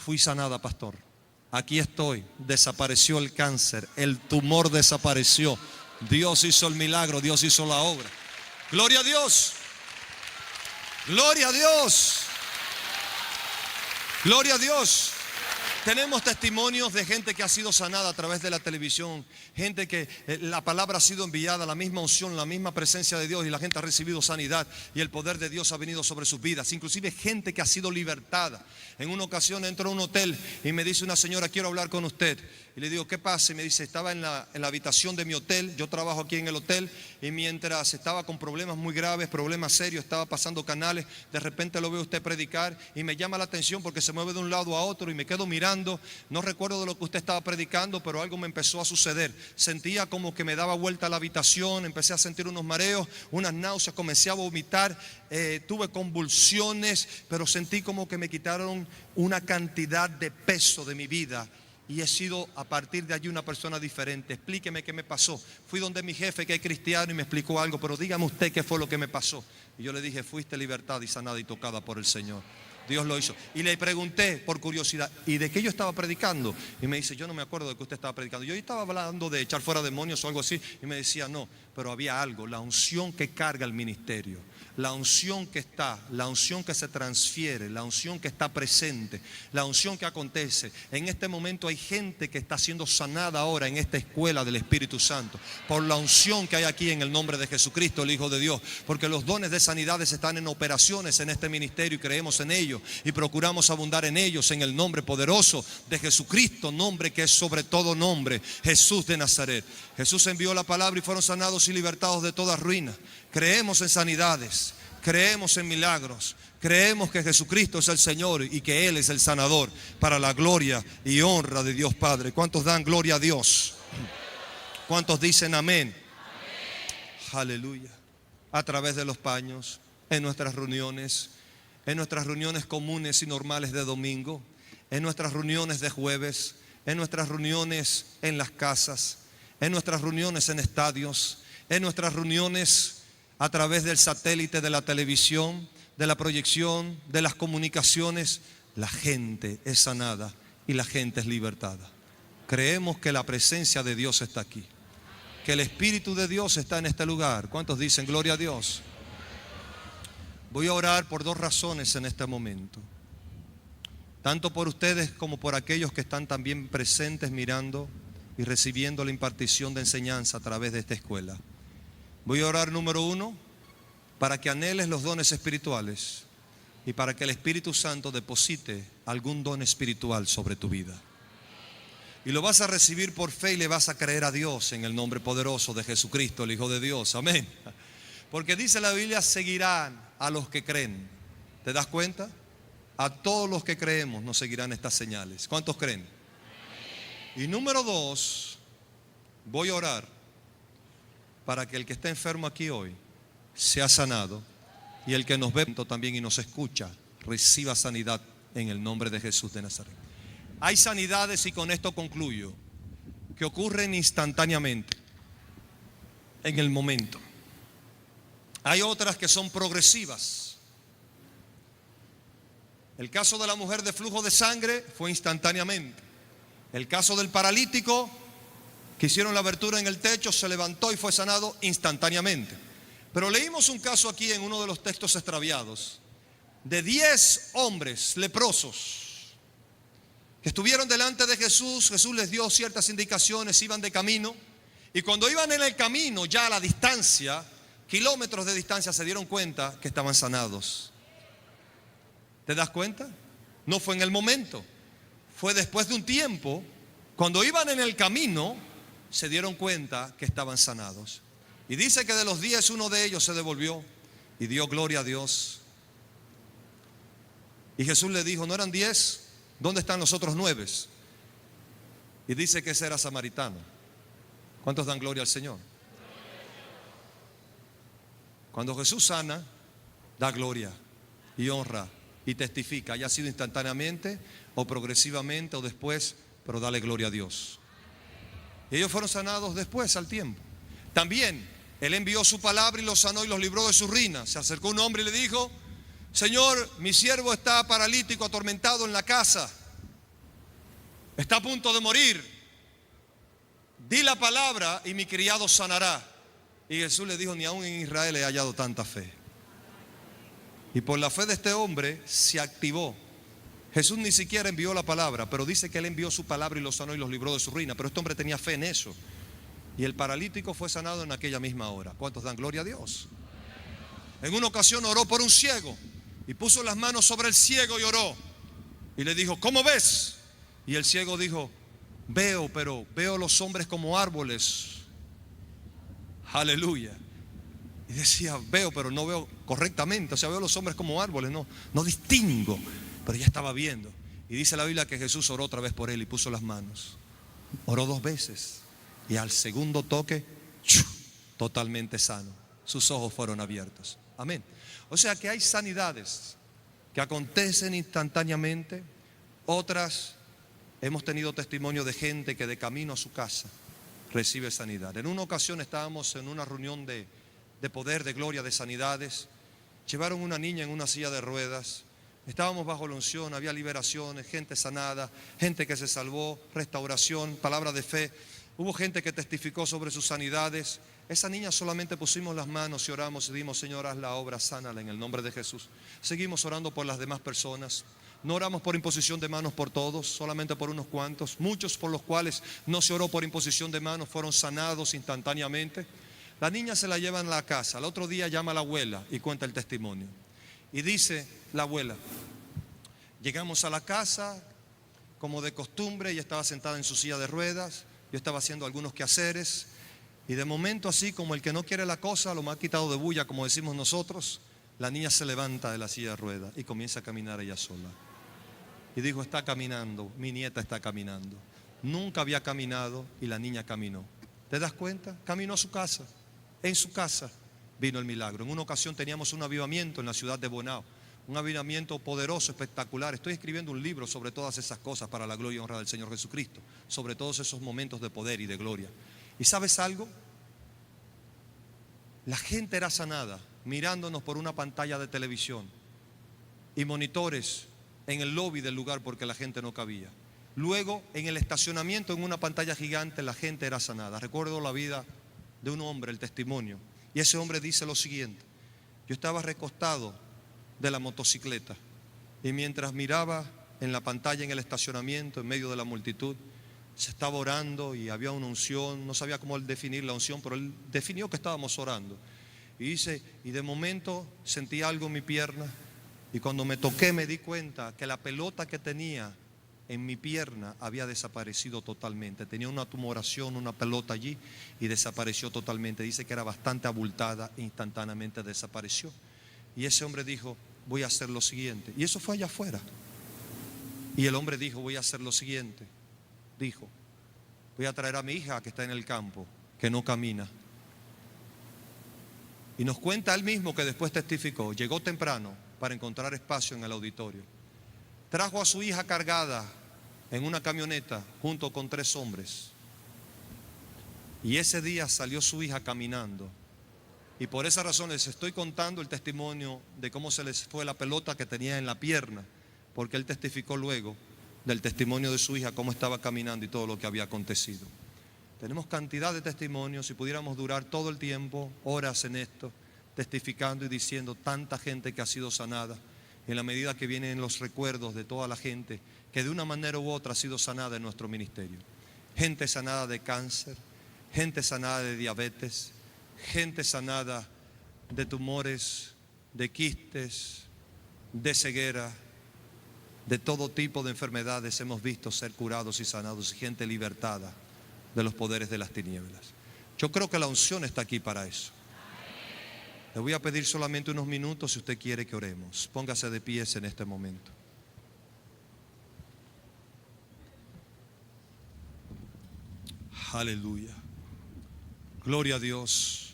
fui sanada, pastor, aquí estoy, desapareció el cáncer, el tumor desapareció, Dios hizo el milagro, Dios hizo la obra. Gloria a Dios, gloria a Dios, gloria a Dios. Tenemos testimonios de gente que ha sido sanada a través de la televisión, gente que la palabra ha sido enviada, la misma unción, la misma presencia de Dios, y la gente ha recibido sanidad y el poder de Dios ha venido sobre sus vidas. Inclusive gente que ha sido libertada. En una ocasión entró a un hotel y me dice una señora: quiero hablar con usted. Y le digo: ¿qué pasa? Y me dice: estaba en la habitación de mi hotel, yo trabajo aquí en el hotel, y mientras estaba con problemas muy graves, problemas serios, estaba pasando canales, de repente lo veo usted predicar y me llama la atención porque se mueve de un lado a otro y me quedo mirando. No recuerdo de lo que usted estaba predicando, pero algo me empezó a suceder. Sentía como que me daba vuelta a la habitación, empecé a sentir unos mareos, unas náuseas, comencé a vomitar, tuve convulsiones, pero sentí como que me quitaron una cantidad de peso de mi vida. Y he sido a partir de allí una persona diferente. Explíqueme qué me pasó. Fui donde mi jefe, que es cristiano, y me explicó algo, pero dígame usted qué fue lo que me pasó. Y yo le dije: fuiste libertada y sanada y tocada por el Señor. Dios lo hizo. Y le pregunté por curiosidad: ¿y de qué yo estaba predicando? Y me dice: yo no me acuerdo de que usted estaba predicando. Yo estaba hablando de echar fuera demonios o algo así. Y me decía: no, pero había algo, la unción que carga el ministerio, la unción que está, la unción que se transfiere, la unción que está presente, la unción que acontece. En este momento hay gente que está siendo sanada ahora en esta escuela del Espíritu Santo por la unción que hay aquí en el nombre de Jesucristo, el Hijo de Dios. Porque los dones de sanidades están en operaciones en este ministerio y creemos en ellos y procuramos abundar en ellos en el nombre poderoso de Jesucristo, nombre que es sobre todo nombre, Jesús de Nazaret. Jesús envió la palabra y fueron sanados y libertados de toda ruina. Creemos en sanidades, creemos en milagros, creemos que Jesucristo es el Señor y que Él es el sanador, para la gloria y honra de Dios Padre. ¿Cuántos dan gloria a Dios? ¿Cuántos dicen amén? Aleluya. A través de los paños, en nuestras reuniones comunes y normales de domingo, en nuestras reuniones de jueves, en nuestras reuniones en las casas, en nuestras reuniones en estadios, en nuestras reuniones a través del satélite, de la televisión, de la proyección, de las comunicaciones. La gente es sanada y la gente es libertada. Creemos que la presencia de Dios está aquí, que el Espíritu de Dios está en este lugar. ¿Cuántos dicen gloria a Dios? Voy a orar por dos razones en este momento. Tanto por ustedes como por aquellos que están también presentes mirando y recibiendo la impartición de enseñanza a través de esta escuela. Voy a orar, número uno, para que anheles los dones espirituales y para que el Espíritu Santo deposite algún don espiritual sobre tu vida. Y lo vas a recibir por fe y le vas a creer a Dios en el nombre poderoso de Jesucristo, el Hijo de Dios. Amén. Porque dice la Biblia, seguirán a los que creen. ¿Te das cuenta? A todos los que creemos nos seguirán estas señales. ¿Cuántos creen? Y número dos, voy a orar para que el que está enfermo aquí hoy sea sanado y el que nos ve también y nos escucha reciba sanidad en el nombre de Jesús de Nazaret. Hay sanidades, y con esto concluyo, que ocurren instantáneamente, en el momento. Hay otras que son progresivas. El caso de la mujer de flujo de sangre fue instantáneamente. El caso del paralítico, que hicieron la abertura en el techo, se levantó y fue sanado instantáneamente. Pero leímos un caso aquí en uno de los textos extraviados de 10 hombres leprosos que estuvieron delante de Jesús. Jesús les dio ciertas indicaciones, iban de camino, y cuando iban en el camino, ya a la distancia, kilómetros de distancia, se dieron cuenta que estaban sanados. ¿Te das cuenta? No fue en el momento, fue después de un tiempo. Cuando iban en el camino, se dieron cuenta que estaban sanados. Y dice que de los 10, uno de ellos se devolvió y dio gloria a Dios. Y Jesús le dijo, ¿no eran 10? ¿Dónde están los otros 9? Y dice que ese era samaritano. ¿Cuántos dan gloria al Señor? Cuando Jesús sana, da gloria y honra y testifica, haya sido instantáneamente o progresivamente o después, pero dale gloria a Dios. Y ellos fueron sanados después, al tiempo. También Él envió su palabra y los sanó y los libró de su ruina. Se acercó un hombre y le dijo, Señor, mi siervo está paralítico, atormentado en la casa, está a punto de morir. Di la palabra y mi criado sanará. Y Jesús le dijo, ni aún en Israel he hallado tanta fe. Y por la fe de este hombre se activó. Jesús ni siquiera envió la palabra, pero dice que Él envió su palabra y los sanó y los libró de su ruina. Pero este hombre tenía fe en eso. Y el paralítico fue sanado en aquella misma hora. ¿Cuántos dan gloria a Dios? En una ocasión oró por un ciego y puso las manos sobre el ciego y oró. Y le dijo, ¿cómo ves? Y el ciego dijo, veo, pero veo los hombres como árboles. Aleluya. Y decía, veo, pero no veo correctamente. O sea, veo los hombres como árboles, no distingo. Pero ya estaba viendo. Y dice la Biblia que Jesús oró otra vez por él y puso las manos. Oró 2 veces. Y al segundo toque, totalmente sano. Sus ojos fueron abiertos. Amén. O sea que hay sanidades que acontecen instantáneamente. Otras, hemos tenido testimonio de gente que de camino a su casa recibe sanidad. En una ocasión estábamos en una reunión de poder, de gloria, de sanidades. Llevaron una niña en una silla de ruedas. Estábamos bajo la unción, había liberaciones, gente sanada, gente que se salvó, restauración, palabra de fe. Hubo gente que testificó sobre sus sanidades. Esa niña solamente pusimos las manos y oramos y dimos, Señor, haz la obra, sánala en el nombre de Jesús. Seguimos orando por las demás personas. No oramos por imposición de manos por todos, solamente por unos cuantos. Muchos por los cuales no se oró por imposición de manos fueron sanados instantáneamente. La niña se la llevan a la casa. Al otro día llama a la abuela y cuenta el testimonio. Y dice la abuela, llegamos a la casa como de costumbre, ella estaba sentada en su silla de ruedas, yo estaba haciendo algunos quehaceres y de momento, así como el que no quiere la cosa, lo me ha quitado de bulla, como decimos nosotros, la niña se levanta de la silla de ruedas y comienza a caminar ella sola. Y dijo, está caminando, mi nieta está caminando. Nunca había caminado y la niña caminó. ¿Te das cuenta? Caminó a su casa. En su casa vino el milagro. En una ocasión teníamos un avivamiento en la ciudad de Bonao, un avivamiento poderoso, espectacular. Estoy escribiendo un libro sobre todas esas cosas para la gloria y honra del Señor Jesucristo, sobre todos esos momentos de poder y de gloria. ¿Y sabes algo? La gente era sanada mirándonos por una pantalla de televisión y monitores en el lobby del lugar porque la gente no cabía. Luego en el estacionamiento, en una pantalla gigante, la gente era sanada. Recuerdo la vida de un hombre, el testimonio, y ese hombre dice lo siguiente: yo estaba recostado de la motocicleta. Y mientras miraba en la pantalla en el estacionamiento, en medio de la multitud, se estaba orando y había una unción. No sabía cómo él definir la unción, pero él definió que estábamos orando. Y dice, y de momento sentí algo en mi pierna, y cuando me toqué me di cuenta que la pelota que tenía en mi pierna había desaparecido totalmente. Tenía una tumoración, una pelota allí, y desapareció totalmente. Dice que era bastante abultada, instantáneamente desapareció. Y ese hombre dijo, voy a hacer lo siguiente. Y eso fue allá afuera. Y el hombre dijo, voy a hacer lo siguiente. Dijo, voy a traer a mi hija que está en el campo, que no camina. Y nos cuenta él mismo que después testificó. Llegó temprano para encontrar espacio en el auditorio. Trajo a su hija cargada en una camioneta junto con 3 hombres. Y ese día salió su hija caminando. Y por esa razón les estoy contando el testimonio de cómo se les fue la pelota que tenía en la pierna, porque él testificó luego del testimonio de su hija, cómo estaba caminando y todo lo que había acontecido. Tenemos cantidad de testimonios y pudiéramos durar todo el tiempo, horas en esto, testificando y diciendo tanta gente que ha sido sanada. En la medida que vienen los recuerdos de toda la gente que de una manera u otra ha sido sanada en nuestro ministerio. Gente sanada de cáncer, gente sanada de diabetes, gente sanada de tumores, de quistes, de ceguera, de todo tipo de enfermedades hemos visto ser curados y sanados, y gente libertada de los poderes de las tinieblas. Yo creo que la unción está aquí para eso. Le voy a pedir solamente unos minutos si usted quiere que oremos. Póngase de pies en este momento. Aleluya. Gloria a Dios.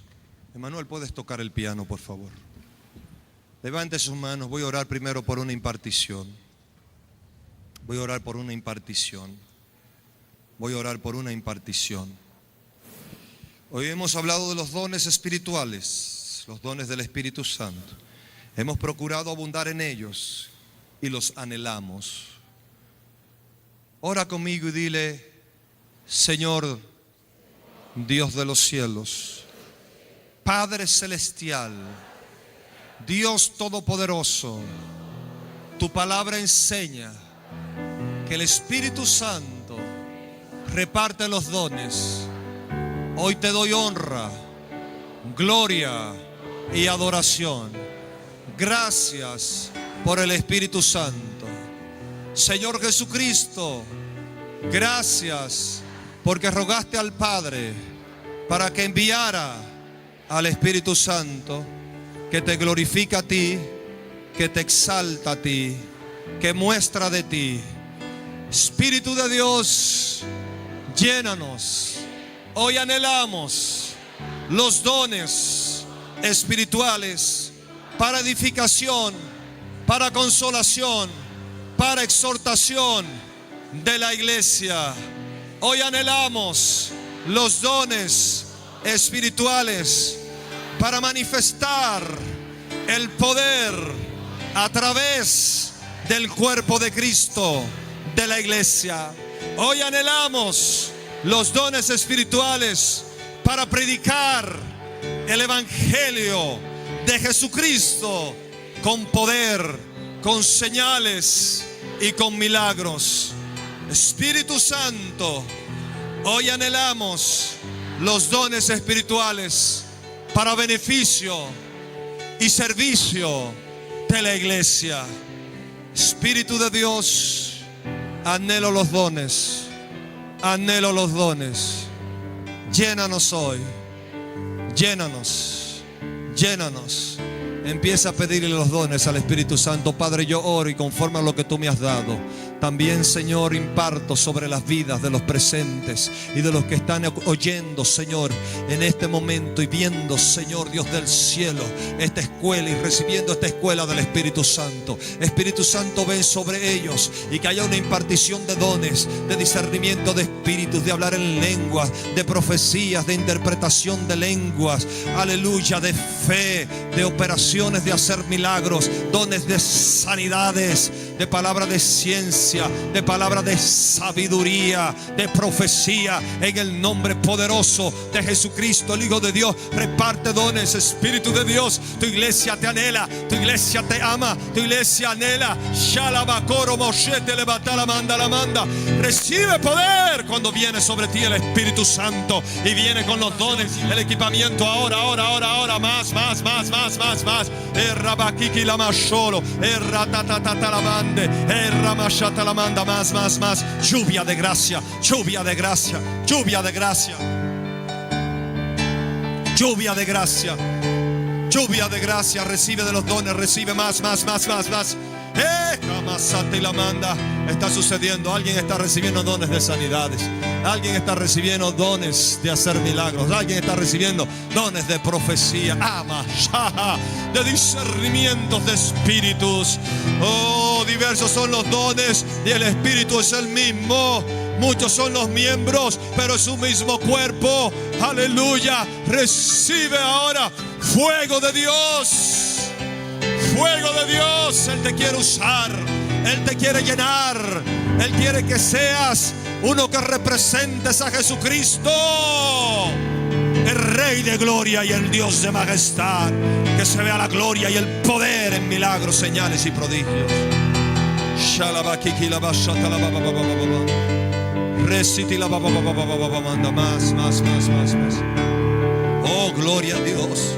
Emanuel, ¿puedes tocar el piano, por favor? Levante sus manos. Voy a orar primero por una impartición. Voy a orar por una impartición. Voy a orar por una impartición. Hoy hemos hablado de los dones espirituales, los dones del Espíritu Santo. Hemos procurado abundar en ellos y los anhelamos. Ora conmigo y dile: Señor, Dios de los cielos, Padre celestial, Dios todopoderoso, tu palabra enseña que el Espíritu Santo reparte los dones. Hoy te doy honra, gloria y adoración. Gracias por el Espíritu Santo. Señor Jesucristo, gracias porque rogaste al Padre para que enviara al Espíritu Santo, que te glorifica a ti, que te exalta a ti, que muestra de ti. Espíritu de Dios, llénanos. Hoy anhelamos los dones espirituales para edificación, para consolación, para exhortación de la iglesia. Hoy anhelamos los dones espirituales para manifestar el poder a través del cuerpo de Cristo, de la iglesia. Hoy anhelamos los dones espirituales para predicar el evangelio de Jesucristo con poder, con señales y con milagros. Espíritu Santo, hoy anhelamos los dones espirituales para beneficio y servicio de la iglesia. Espíritu de Dios, anhelo los dones, anhelo los dones. Llénanos hoy, llénanos, llénanos. Empieza a pedirle los dones al Espíritu Santo. Padre, yo oro y conforme a lo que tú me has dado, también, Señor, imparto sobre las vidas de los presentes y de los que están oyendo, Señor, en este momento y viendo, Señor Dios del cielo, esta escuela y recibiendo esta escuela del Espíritu Santo. Espíritu Santo, ven sobre ellos y que haya una impartición de dones, de discernimiento de espíritus, de hablar en lenguas, de profecías, de interpretación de lenguas, aleluya, de fe, de operaciones, de hacer milagros, dones de sanidades, de palabra de ciencia, de palabra de sabiduría, de profecía, en el nombre poderoso de Jesucristo, el Hijo de Dios. Reparte dones, Espíritu de Dios. Tu iglesia te anhela, tu iglesia te ama, tu iglesia anhela. Shalabakoro Moshe te levanta la manda. Recibe poder cuando viene sobre ti el Espíritu Santo y viene con los dones, el equipamiento. Ahora, más. Rabakiki la masholo, ratatata la mande, ramashata la manda, más. Lluvia de gracia. Lluvia de gracia, recibe de los dones, recibe más. Kamasate la manda. Está sucediendo, alguien está recibiendo dones de sanidades, alguien está recibiendo dones de hacer milagros, alguien está recibiendo dones de profecía, de discernimientos de espíritus. Oh, diversos son los dones y el Espíritu es el mismo. Muchos son los miembros, pero es un mismo cuerpo. Aleluya. Recibe ahora fuego de Dios. Fuego de Dios. Él te quiere usar, Él te quiere llenar, Él quiere que seas uno que representes a Jesucristo, el Rey de gloria y el Dios de majestad. Que se vea la gloria y el poder en milagros, señales y prodigios. Más. Oh, gloria a Dios.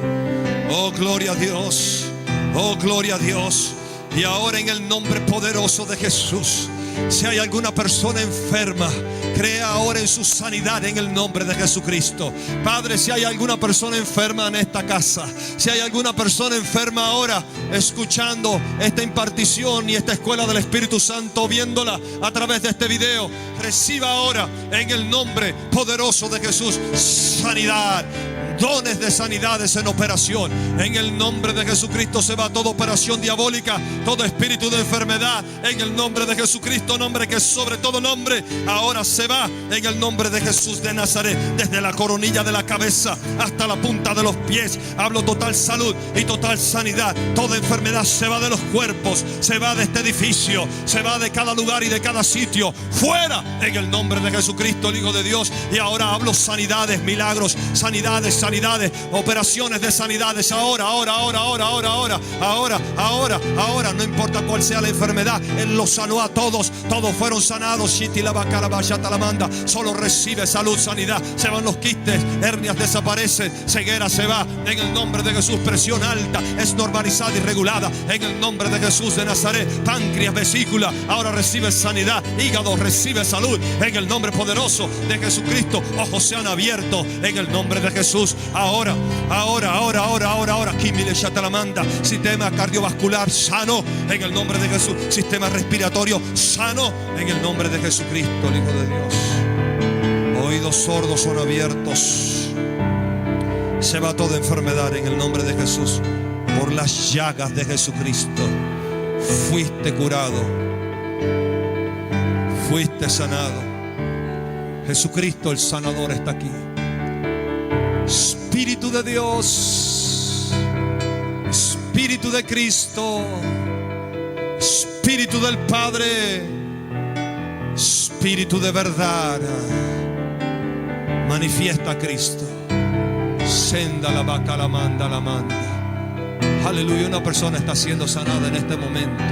Oh, gloria a Dios. Oh, gloria a Dios. Y ahora, en el nombre poderoso de Jesús, si hay alguna persona enferma, crea ahora en su sanidad en el nombre de Jesucristo. Padre, si hay alguna persona enferma en esta casa, si hay alguna persona enferma ahora escuchando esta impartición y esta escuela del Espíritu Santo, viéndola a través de este video, reciba ahora en el nombre poderoso de Jesús sanidad. Dones de sanidades en operación. En el nombre de Jesucristo se va toda operación diabólica, todo espíritu de enfermedad. En el nombre de Jesucristo, nombre que es sobre todo nombre, ahora se va en el nombre de Jesús de Nazaret. Desde la coronilla de la cabeza hasta la punta de los pies, hablo total salud y total sanidad. Toda enfermedad se va de los cuerpos, se va de este edificio, se va de cada lugar y de cada sitio. Fuera en el nombre de Jesucristo, el Hijo de Dios. Y ahora hablo sanidades, milagros, sanidades, operaciones de sanidades. Ahora, no importa cuál sea la enfermedad, Él los sanó a todos. Todos fueron sanados. Solo recibe salud, sanidad. Se van los quistes, hernias desaparecen, ceguera se va en el nombre de Jesús. Presión alta es normalizada y regulada en el nombre de Jesús de Nazaret. Páncreas, vesícula, ahora recibe sanidad. Hígado recibe salud en el nombre poderoso de Jesucristo. Ojos se han abierto en el nombre de Jesús. Ahora. Sistema cardiovascular sano en el nombre de Jesús. Sistema respiratorio sano en el nombre de Jesucristo, el Hijo de Dios. Oídos sordos son abiertos. Se va toda enfermedad en el nombre de Jesús. Por las llagas de Jesucristo fuiste curado, fuiste sanado. Jesucristo el sanador está aquí. Espíritu de Dios, Espíritu de Cristo, Espíritu del Padre, Espíritu de verdad, manifiesta a Cristo. Senda la vaca, la manda. Aleluya, una persona está siendo sanada en este momento.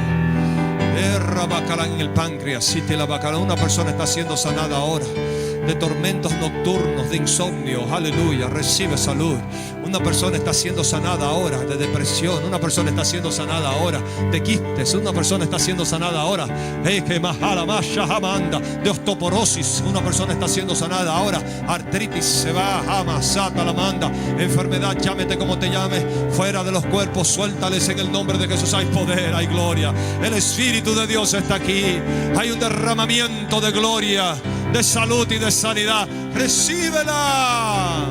En el páncreas, una persona está siendo sanada ahora de tormentos nocturnos, de insomnio. Aleluya, recibe salud. Una persona está siendo sanada ahora de depresión. Una persona está siendo sanada ahora de quistes. Una persona está siendo sanada ahora de osteoporosis. Una persona está siendo sanada ahora. Artritis se va, amasata la manda. Enfermedad, llámete como te llames, fuera de los cuerpos, suéltales en el nombre de Jesús. Hay poder, hay gloria. El Espíritu de Dios está aquí. Hay un derramamiento de gloria, de salud y de sanidad. Recíbela.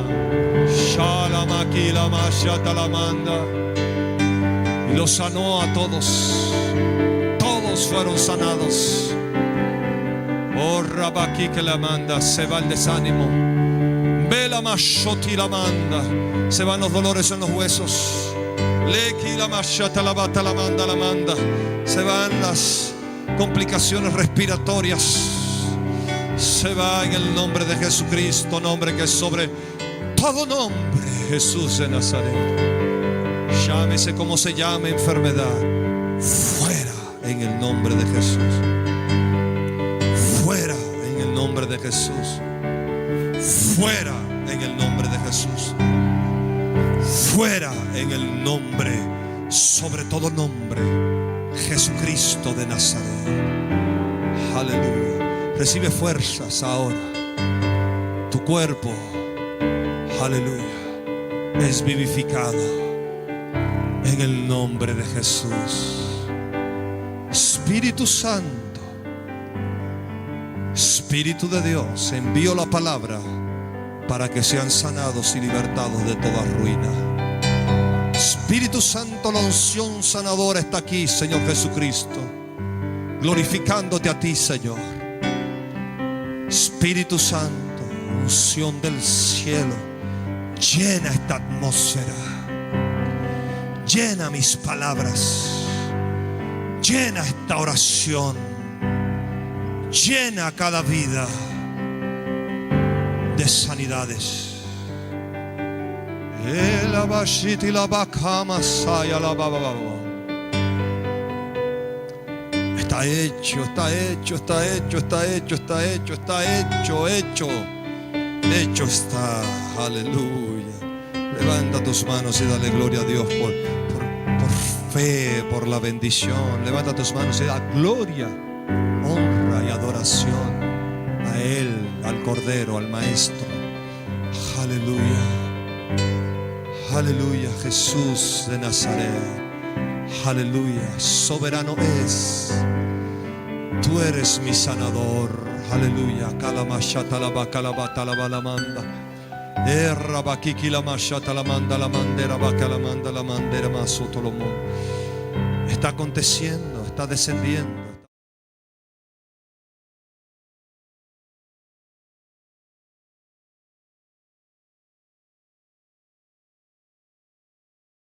Y los sanó a todos. Todos fueron sanados. Oh, Rabaki que la manda. Se va el desánimo. Vela mashoti la manda. Se van los dolores en los huesos. Leki la mashata la bata la manda. Se van complicaciones respiratorias. Se va en el nombre de Jesucristo, nombre que es sobre todo nombre. Jesús de Nazaret. Llámese como se llame enfermedad. Fuera en el nombre de Jesús. Fuera en el nombre de Jesús. Fuera en el nombre de Jesús. Fuera en el nombre, sobre todo nombre, Jesucristo de Nazaret. Aleluya. Recibe fuerzas ahora. Tu cuerpo, aleluya, es vivificado en el nombre de Jesús. Espíritu Santo, Espíritu de Dios, envío la palabra para que sean sanados y libertados de toda ruina. Espíritu Santo, la unción sanadora está aquí, Señor Jesucristo, glorificándote a ti, Señor. Espíritu Santo, unción del cielo, llena esta atmósfera, llena mis palabras, llena esta oración, llena cada vida de sanidades. Está hecho, está hecho, está hecho, está hecho, está hecho, está hecho, hecho está. Aleluya. Levanta tus manos y dale gloria a Dios por fe, por la bendición. Levanta tus manos y da gloria, honra y adoración a Él, al Cordero, al Maestro. Aleluya. Aleluya, Jesús de Nazaret. Aleluya, soberano es. Tú eres mi sanador. Aleluya. Kalamashata la bakalabata la balamanda. Errabakiki la mashata la manda la mandera bakalamanda la mandera masotolomón. Está aconteciendo, está descendiendo.